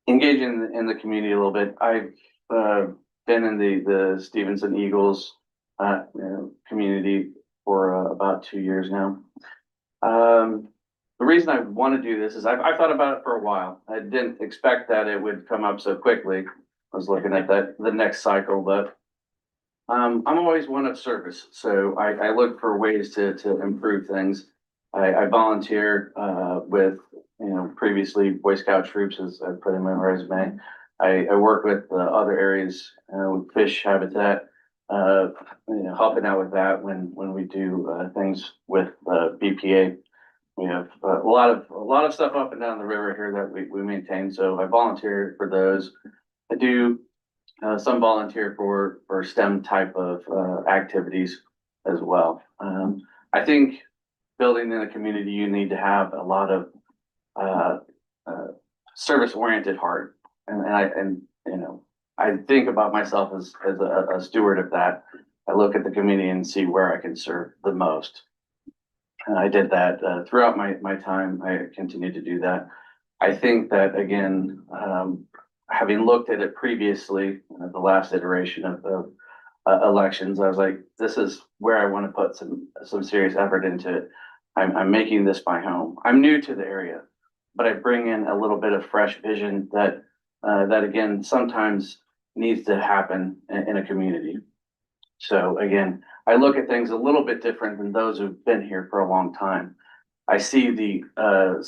engaging in the community a little bit. I've been in the Stevenson Eagles community for about 2 years now. The reason I want to do this is I've thought about it for a while. I didn't expect that it would come up so quickly. I was looking at the next cycle, but I'm always one of service. So I look for ways to improve things. I volunteer with, previously Boy Scout troops, as I put in my resume. I work with other areas, with fish habitat, helping out with that when we do things with BPA. We have a lot of stuff up and down the river here that we maintain. So I volunteer for those. I do some volunteer for STEM type of activities as well. I think building in a community, you need to have a lot of service oriented heart, and I think about myself as a steward of that. I look at the community and see where I can serve the most. And I did that throughout my time. I continue to do that. I think that, again, having looked at it previously, the last iteration of elections, I was like, this is where I want to put some serious effort into it. I'm making this my home. I'm new to the area, but I bring in a little bit of fresh vision that again, sometimes needs to happen in a community. So again, I look at things a little bit different than those who've been here for a long time. I see a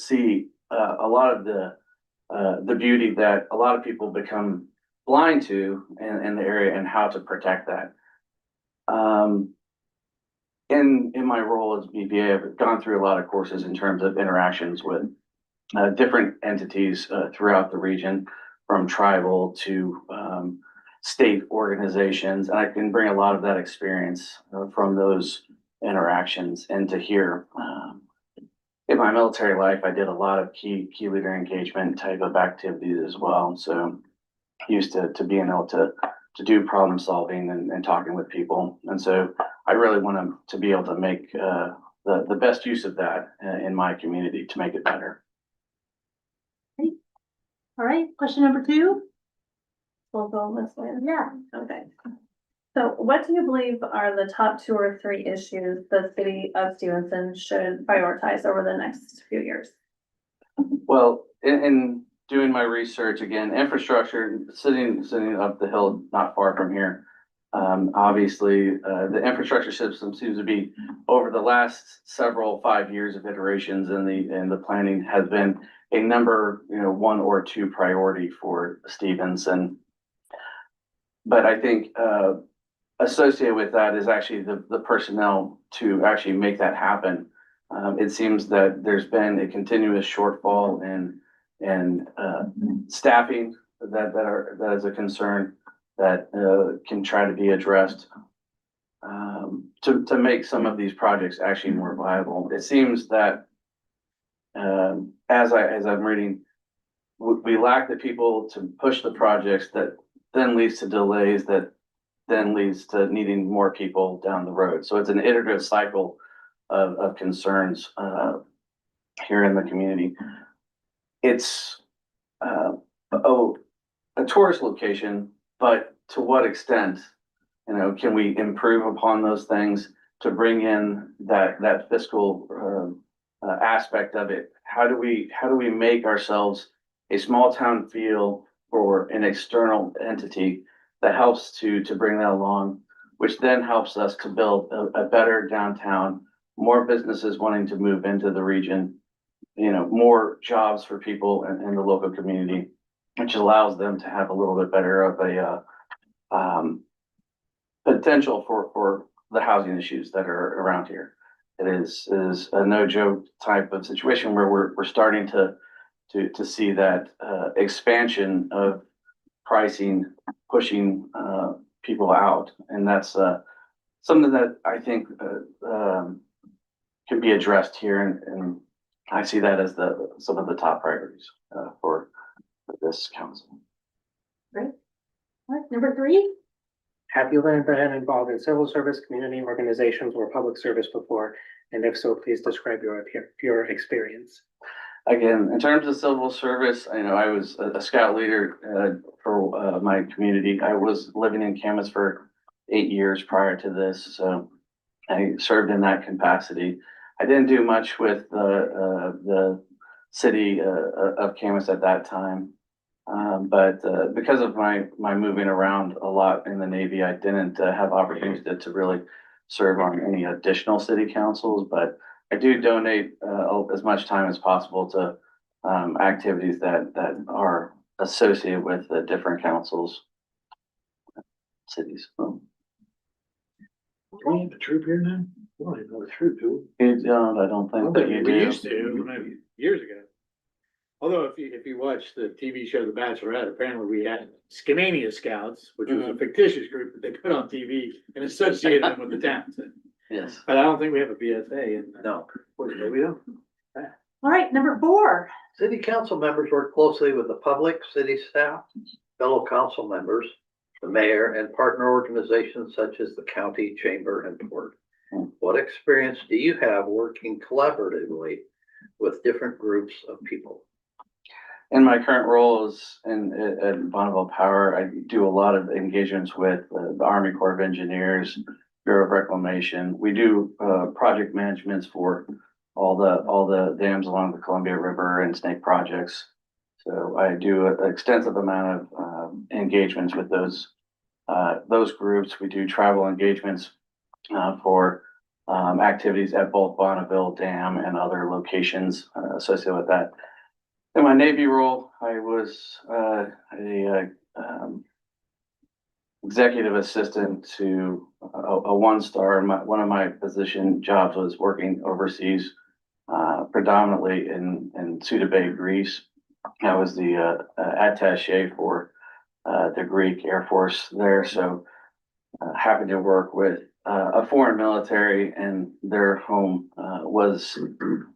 lot of the beauty that a lot of people become blind to in the area and how to protect that. In my role as BPA, I've gone through a lot of courses in terms of interactions with different entities throughout the region, from tribal to state organizations, and I can bring a lot of that experience from those interactions into here. In my military life, I did a lot of key leader engagement type of activities as well. So used to being able to do problem solving and talking with people. And so I really want to be able to make the best use of that in my community to make it better. All right, question number 2. We'll go this way. Yeah. Okay. So what do you believe are the top 2 or 3 issues the city of Stevenson should prioritize over the next few years? Well, in doing my research, again, infrastructure, sitting up the hill not far from here. Obviously, the infrastructure system seems to be, over the last 5 years of iterations in the planning, has been a number, 1 or 2 priority for Stevenson. But I think associated with that is actually the personnel to actually make that happen. It seems that there's been a continuous shortfall in staffing that is a concern that can try to be addressed to make some of these projects actually more viable. It seems that as I'm reading, we lack the people to push the projects, that then leads to delays, that then leads to needing more people down the road. So it's an iterative cycle of concerns, here in the community. It's, a tourist location, but to what extent? You know, can we improve upon those things to bring in that fiscal, aspect of it? How do we make ourselves a small town feel for an external entity that helps to bring that along, which then helps us to build a better downtown, more businesses wanting to move into the region, you know, more jobs for people in the local community, which allows them to have a little bit better of a, potential for the housing issues that are around here. It is a no joke type of situation where we're starting to see that expansion of pricing, pushing people out, and that's something that I think can be addressed here, and I see that as some of the top priorities for this council. All right, number 3. Have you been involved in civil service, community organizations, or public service before? And if so, please describe your experience. Again, in terms of civil service, I know I was a scout leader for my community. I was living in Camas for 8 years prior to this, so I served in that capacity. I didn't do much with the city of Camas at that time. But because of my moving around a lot in the Navy, I didn't have opportunities to really serve on any additional city councils, but I do donate as much time as possible to activities that are associated with the different councils, cities. Do we have a troop here now? We don't even have a troop, do we? I don't think that you We do. used to, years ago. Although if you watch the TV show The Bachelorette, apparently we had Skamania Scouts, which was a fictitious group that they put on TV and associated them with the towns. Yes. But I don't think we have a BSA and. No. Fortunately, we don't. All right, number 4. City council members work closely with the public, city staff, fellow council members, the mayor, and partner organizations such as the county, chamber, and port. What experience do you have working collaboratively with different groups of people? In my current role as at Bonneville Power, I do a lot of engagements with the Army Corps of Engineers, Bureau of Reclamation. We do project managements for all the dams along the Columbia River and Snake projects. So I do an extensive amount of engagements with those groups. We do travel engagements for activities at both Bonneville Dam and other locations associated with that. In my Navy role, I was executive assistant to a 1-star. One of my position jobs was working overseas, predominantly in Suda Bay, Greece. I was the attaché for the Greek Air Force there, so having to work with a foreign military and their home was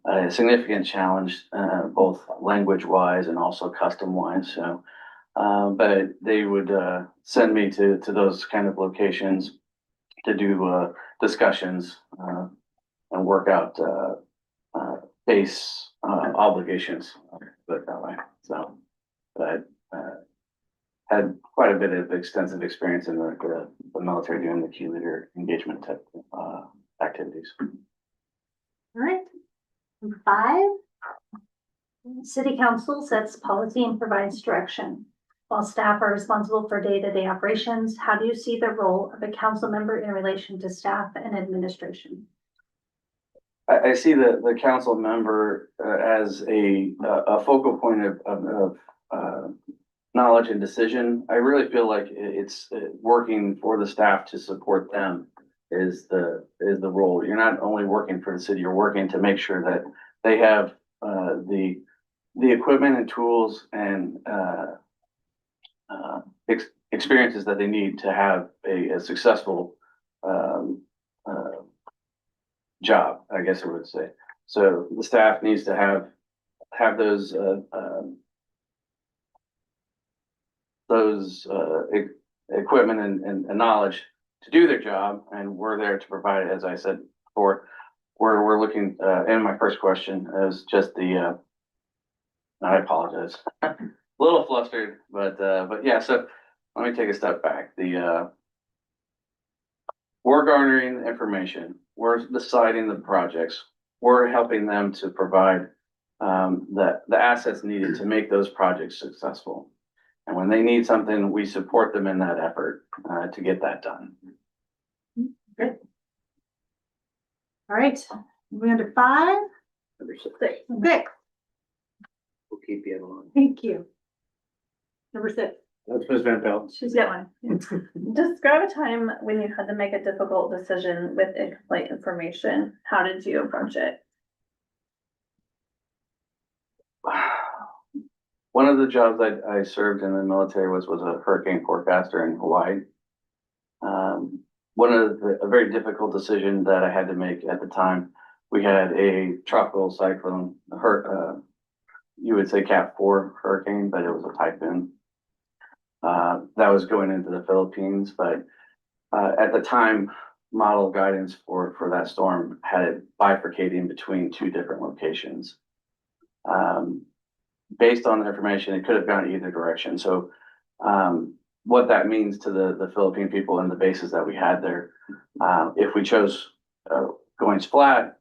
a significant challenge, both language wise and also custom wise. So, but they would send me to those kind of locations to do discussions and work out base obligations, put it that way. So, but had quite a bit of extensive experience in the military doing the key leader engagement type activities. All right. Number 5. City council sets policy and provides direction. While staff are responsible for day-to-day operations, how do you see the role of a council member in relation to staff and administration? I see the council member as a focal point of knowledge and decision. I really feel like it's working for the staff to support them is the role. You're not only working for the city, you're working to make sure that they have the equipment and tools and experiences that they need to have a successful job, I guess I would say. So the staff needs to have those equipment and knowledge to do their job, and we're there to provide it, as I said before. we're looking, and my first question is just I apologize. A little flustered, but yeah, so let me take a step back. We're garnering information, we're deciding the projects, we're helping them to provide the assets needed to make those projects successful. And when they need something, we support them in that effort to get that done. Great. All right, moving on to 5, Number 6. 6. We'll keep you in line. Thank you. Number 6. That's Ms. Van Pelt. She's got one. Describe a time when you had to make a difficult decision with incomplete information. How did you approach it? One of the jobs I served in the military was a hurricane forecaster in Hawaii. A very difficult decision that I had to make at the time. We had a tropical cyclone, you would say Cat 4 hurricane, but it was a typhoon. That was going into the Philippines, but at the time, model guidance for that storm had it bifurcating between 2 different locations. Based on the information, it could have gone either direction. So what that means to the Philippine people and the bases that we had there, if we chose going flat,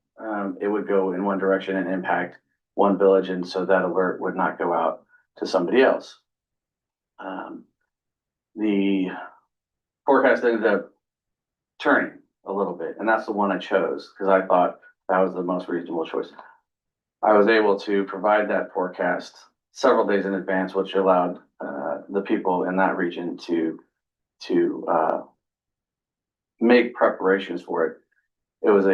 it would go in one direction and impact one village, and so that alert would not go out to somebody else. The forecast ended up turning a little bit, and that's the one I chose because I thought that was the most reasonable choice. I was able to provide that forecast several days in advance, which allowed the people in that region to make preparations for it. It was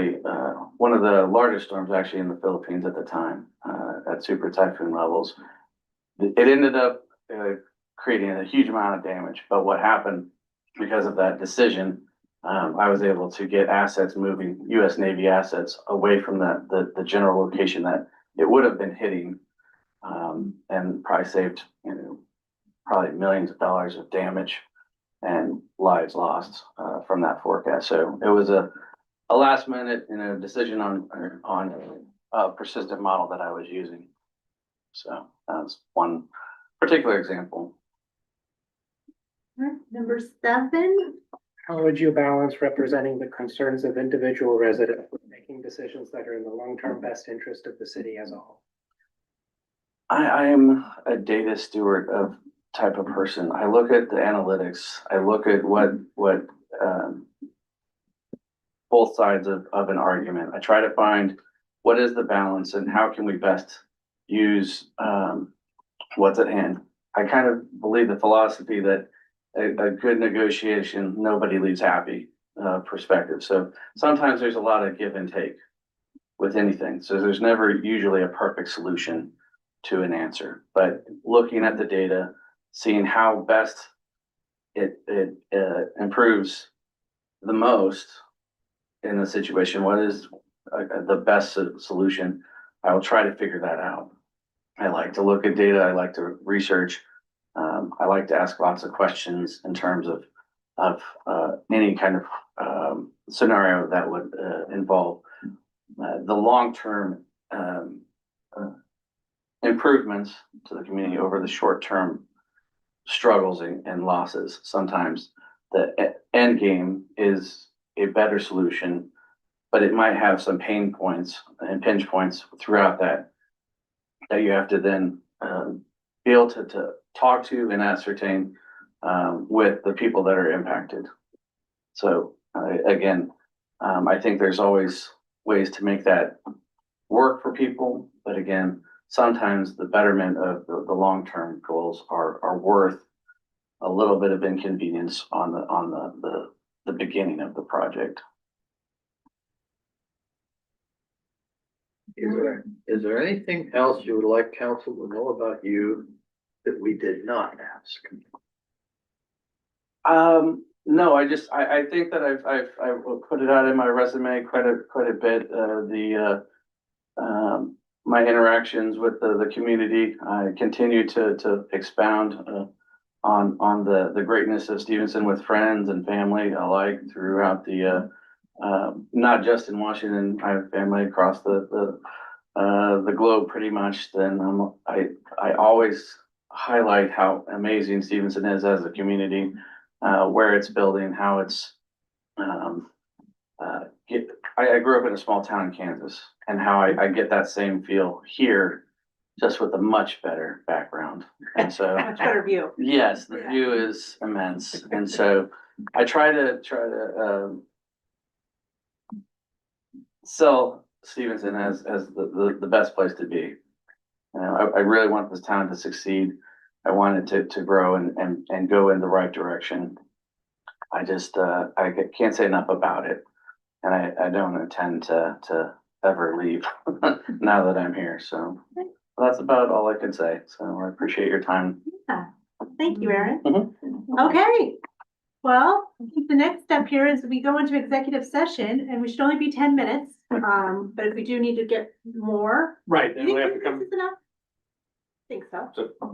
one of the largest storms actually in the Philippines at the time, at super typhoon levels. It ended up creating a huge amount of damage, but what happened because of that decision, I was able to get assets moving, U.S. Navy assets, away from the general location that it would have been hitting, and probably saved, probably millions of dollars of damage and lives lost from that forecast. So it was a last minute, decision on a persistent model that I was using. So that's one particular example. All right, number 7. How would you balance representing the concerns of individual residents with making decisions that are in the long-term best interest of the city as a whole? I am a data steward of type of person. I look at the analytics. I look at what both sides of an argument. I try to find what is the balance and how can we best use what's at hand. I kind of believe the philosophy that a good negotiation, nobody leaves happy perspective. So sometimes there's a lot of give and take with anything. So there's never usually a perfect solution to an answer, but looking at the data, seeing how best it improves the most in the situation, what is the best solution, I will try to figure that out. I like to look at data. I like to research. I like to ask lots of questions in terms of any kind of scenario that would involve the long-term improvements to the community over the short-term struggles and losses. Sometimes the end game is a better solution, but it might have some pain points and pinch points throughout that you have to then be able to talk to and ascertain with the people that are impacted. So again, I think there's always ways to make that work for people, but again, sometimes the betterment of the long-term goals are worth a little bit of inconvenience on the beginning of the project. Is there anything else you would like council to know about you that we did not ask? No, I think that I've put it out in my resume quite a bit. My interactions with the community, I continue to expound on the greatness of Stevenson with friends and family alike throughout the not just in Washington, I have family across the globe pretty much, then I always highlight how amazing Stevenson is as a community, where it's building, how it's, um, I grew up in a small town in Kansas and how I get that same feel here, just with a much better background. And so, Much better view. yes, the view is immense. And so I try to, sell Stevenson as the best place to be. You know, I really want this town to succeed. I want it to grow and go in the right direction. I just, I can't say enough about it. And I don't intend to ever leave now that I'm here. So that's about all I can say. So I appreciate your time. Yeah. Thank you, Erin. Mhm. Okay. Well, I think the next step here is we go into executive session and we should only be 10 minutes. But if we do need to get more. Right, You then we think have to 10 come minutes is enough? Think so.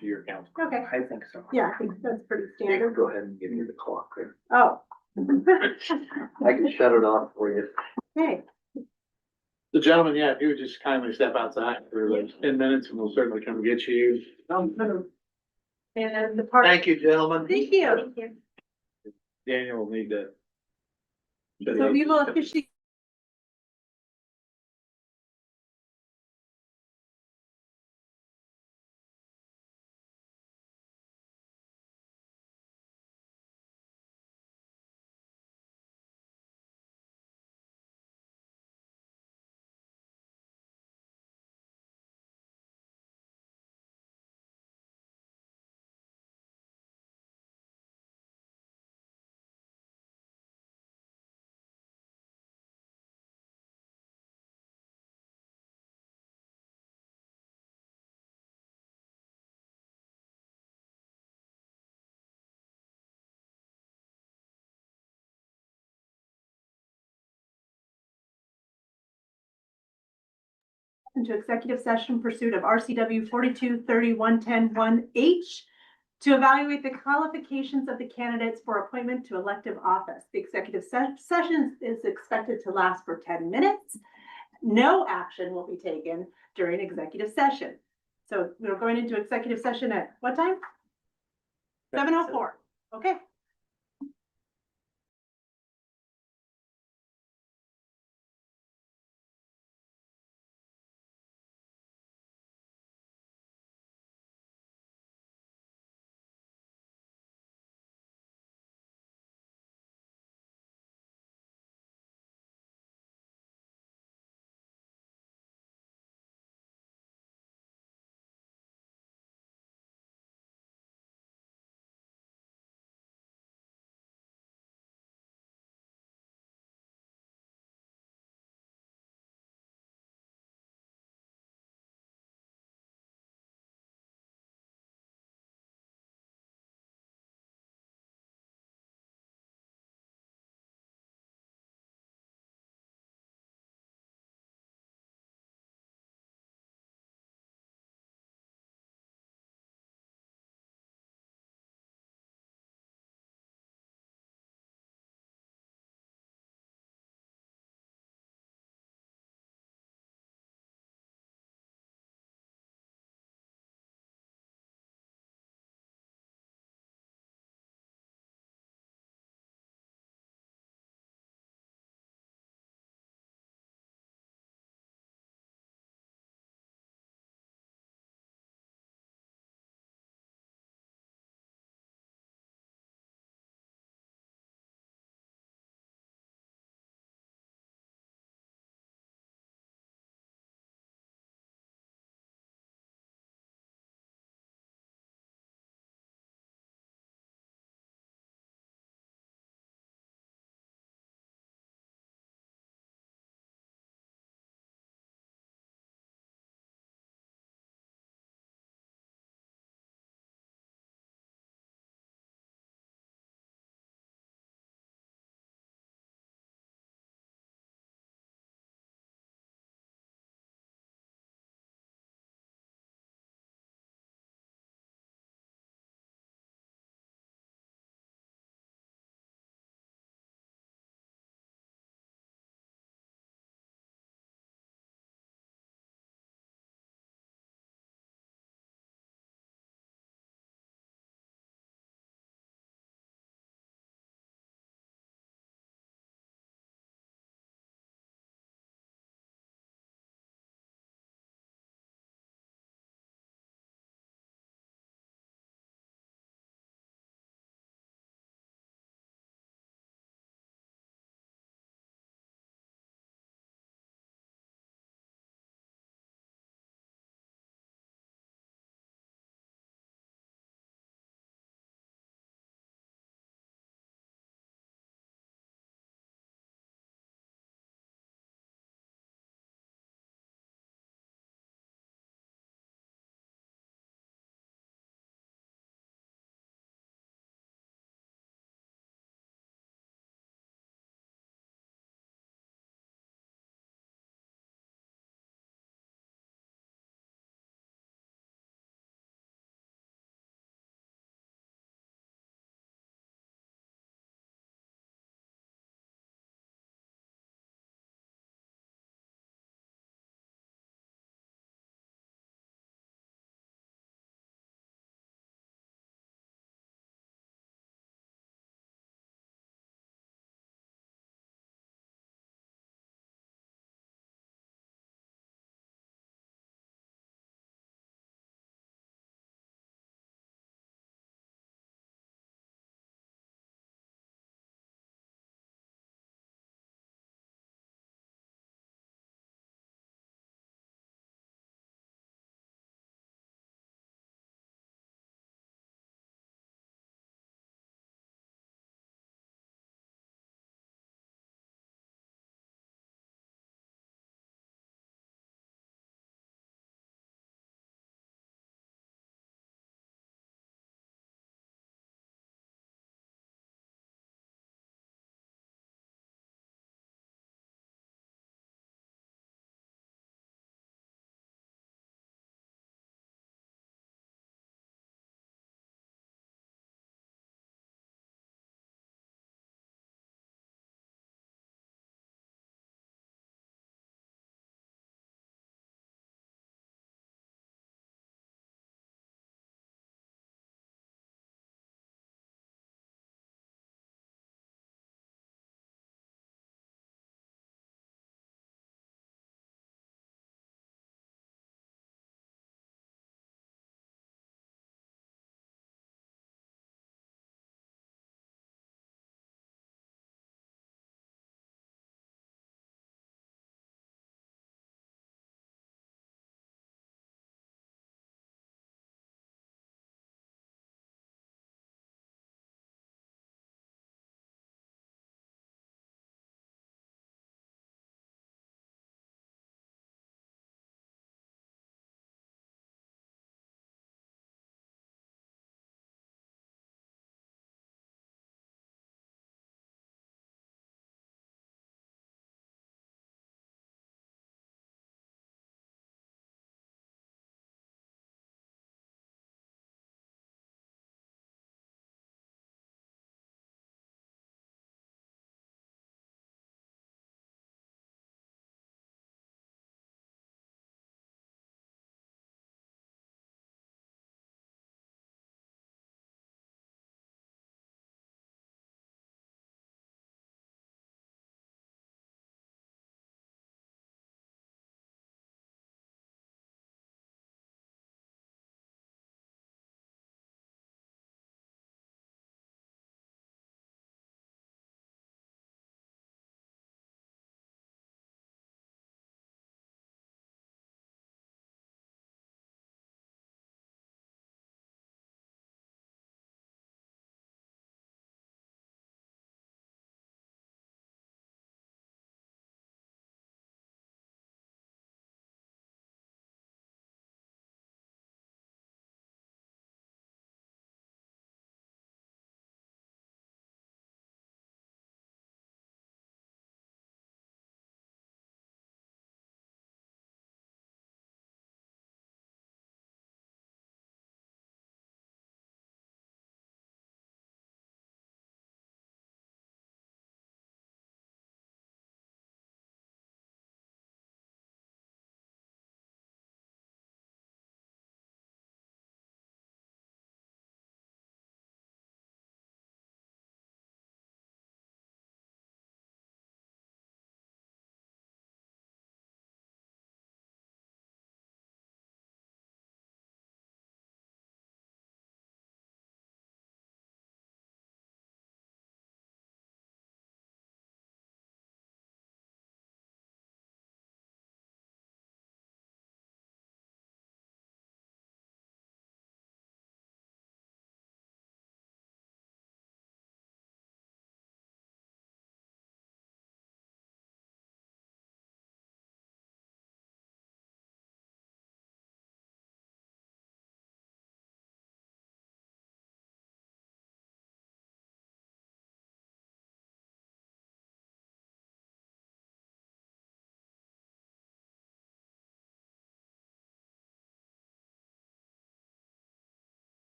to your council. Okay. I think so. Yeah, I think that's pretty standard. Go ahead and give me the clock there. Oh. I can shut it off for you. Okay. The gentleman, yeah, if you would just kindly step outside for like 10 minutes and we'll certainly come get you. And the part. Thank you, gentlemen. Thank you. Daniel will need to. So we will officially into executive session pursuit of RCW 4231.10.1H to evaluate the qualifications of the candidates for appointment to elective office. The executive session is expected to last for 10 minutes. No action will be taken during executive session. So we're going into executive session at what time? 7:04. Okay.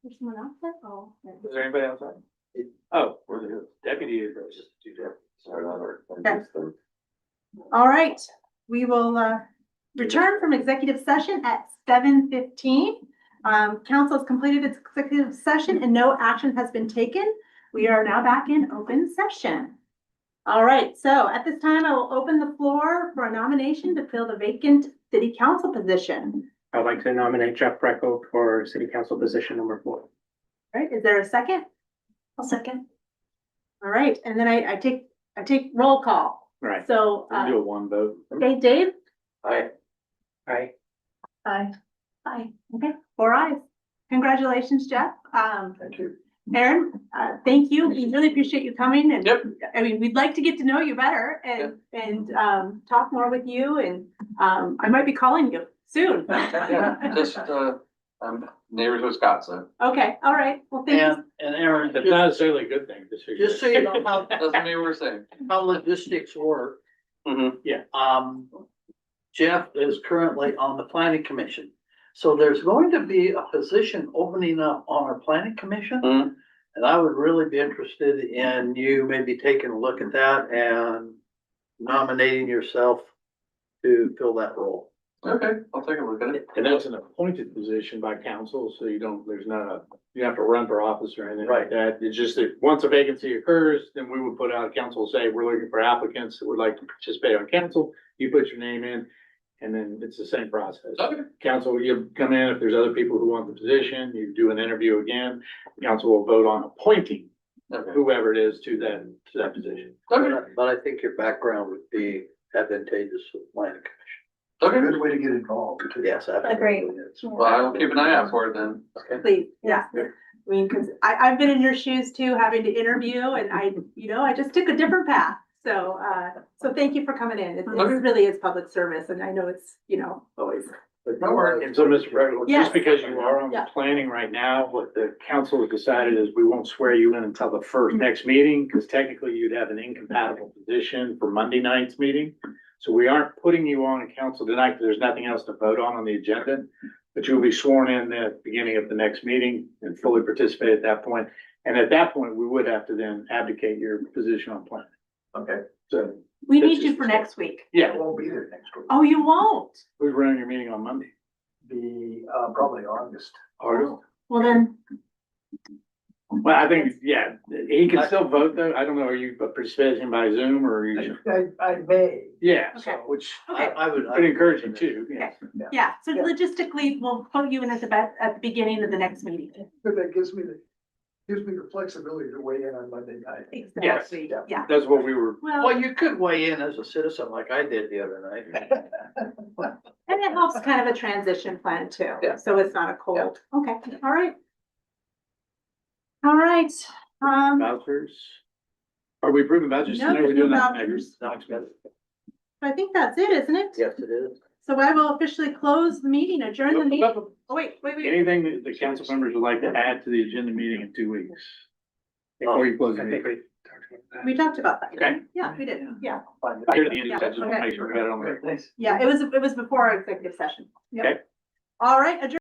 There's someone else there? Oh. Is there anybody outside? Oh, we're the deputy. All right, we will return from executive session at 7:15. Council has completed its executive session and no action has been taken. We are now back in open session. All right, so at this time, I will open the floor for a nomination to fill the vacant city council position. I'd like to nominate Jeff Breckel for city council position number 4. All right, is there a second? I'll second. All right, and then I take roll call. Right. So, We'll do a one vote. okay, Dave? Aye. Aye. Aye. Aye. Okay, 4 ayes. Congratulations, Jeff. Thank you. Aaron, thank you. We really appreciate you coming and. Yep. I mean, we'd like to get to know you better and talk more with you and, I might be calling you soon. Yeah, just, I'm neighbors with Scott, so Okay, all right. Well, thank you. And Aaron, It's not necessarily a good thing. just so you know how, doesn't mean we're saying. how logistics work. Mhm. Jeff is currently on the planning commission. So there's going to be a position opening up on our planning commission. Mhm. And I would really be interested in you maybe taking a look at that and nominating yourself to fill that role. Okay, I'll take a look at it. And that's an appointed position by council, so you don't, there's not a, you don't have to run for office or anything like that. It's just that once a vacancy occurs, then we would put out, council will say, we're looking for applicants that would like to participate on council. You put your name in, and then it's the same process. Okay. Council, you come in, if there's other people who want the position, you do an interview again. Council will vote on appointing Okay. whoever it is to that position. Okay. But I think your background would be advantageous for the planning commission. Okay. Good way to get involved too. Yes, Agree. absolutely. is. Well, I will keep an eye out for it then. Okay. Please, yeah. I mean, because I've been in your shoes too, having to interview and I just took a different path. So, so thank you for coming in. It really is public service and I know it's, always. No worries. And so, Mr. Breckel, Yes. just because you are on the Yeah. planning right now, what the council has decided is we won't swear you in until the first next meeting, because technically you'd have an incompatible position for Monday night's meeting. So we aren't putting you on a council tonight, because there's nothing else to vote on the agenda. But you'll be sworn in at the beginning of the next meeting and fully participate at that point. And at that point, we would have to then abdicate your position on planning. Okay, So, We That's need you just- for next week. I yeah, won't be there next week. Oh, you won't? we're running your meeting on Monday. Probably August. August. Well, then, Well, I think, yeah, he can still vote though. I don't know, are you participating by Zoom or are you? I may. Yeah, Okay. so, which okay. I would. I'd encourage you to, yes. Yeah, so logistically, we'll put you in at the beginning of the next meeting. But that gives me the flexibility to weigh in on Monday night. Exactly, yeah. That's what we were, Well, you could weigh in as a citizen like I did the other night. And it helps kind of a transition plan too. Yeah. So it's not a cold. Okay, all right. All right, vouchers. Are we approving vouchers? No, tonight? We're there's doing no that vouchers. next. I think that's it, isn't it? Yes, it is. So I will officially close the meeting, adjourn the meeting. Oh, wait. Anything that the council members would like to add to the agenda meeting in 2 weeks? Before you close the meeting. We talked about that. Okay. Yeah, we did. Yeah, Here at the end, I just want to Okay. make sure we got it on there. yeah. It was before our executive session. Yep. Okay. All right, adjourn.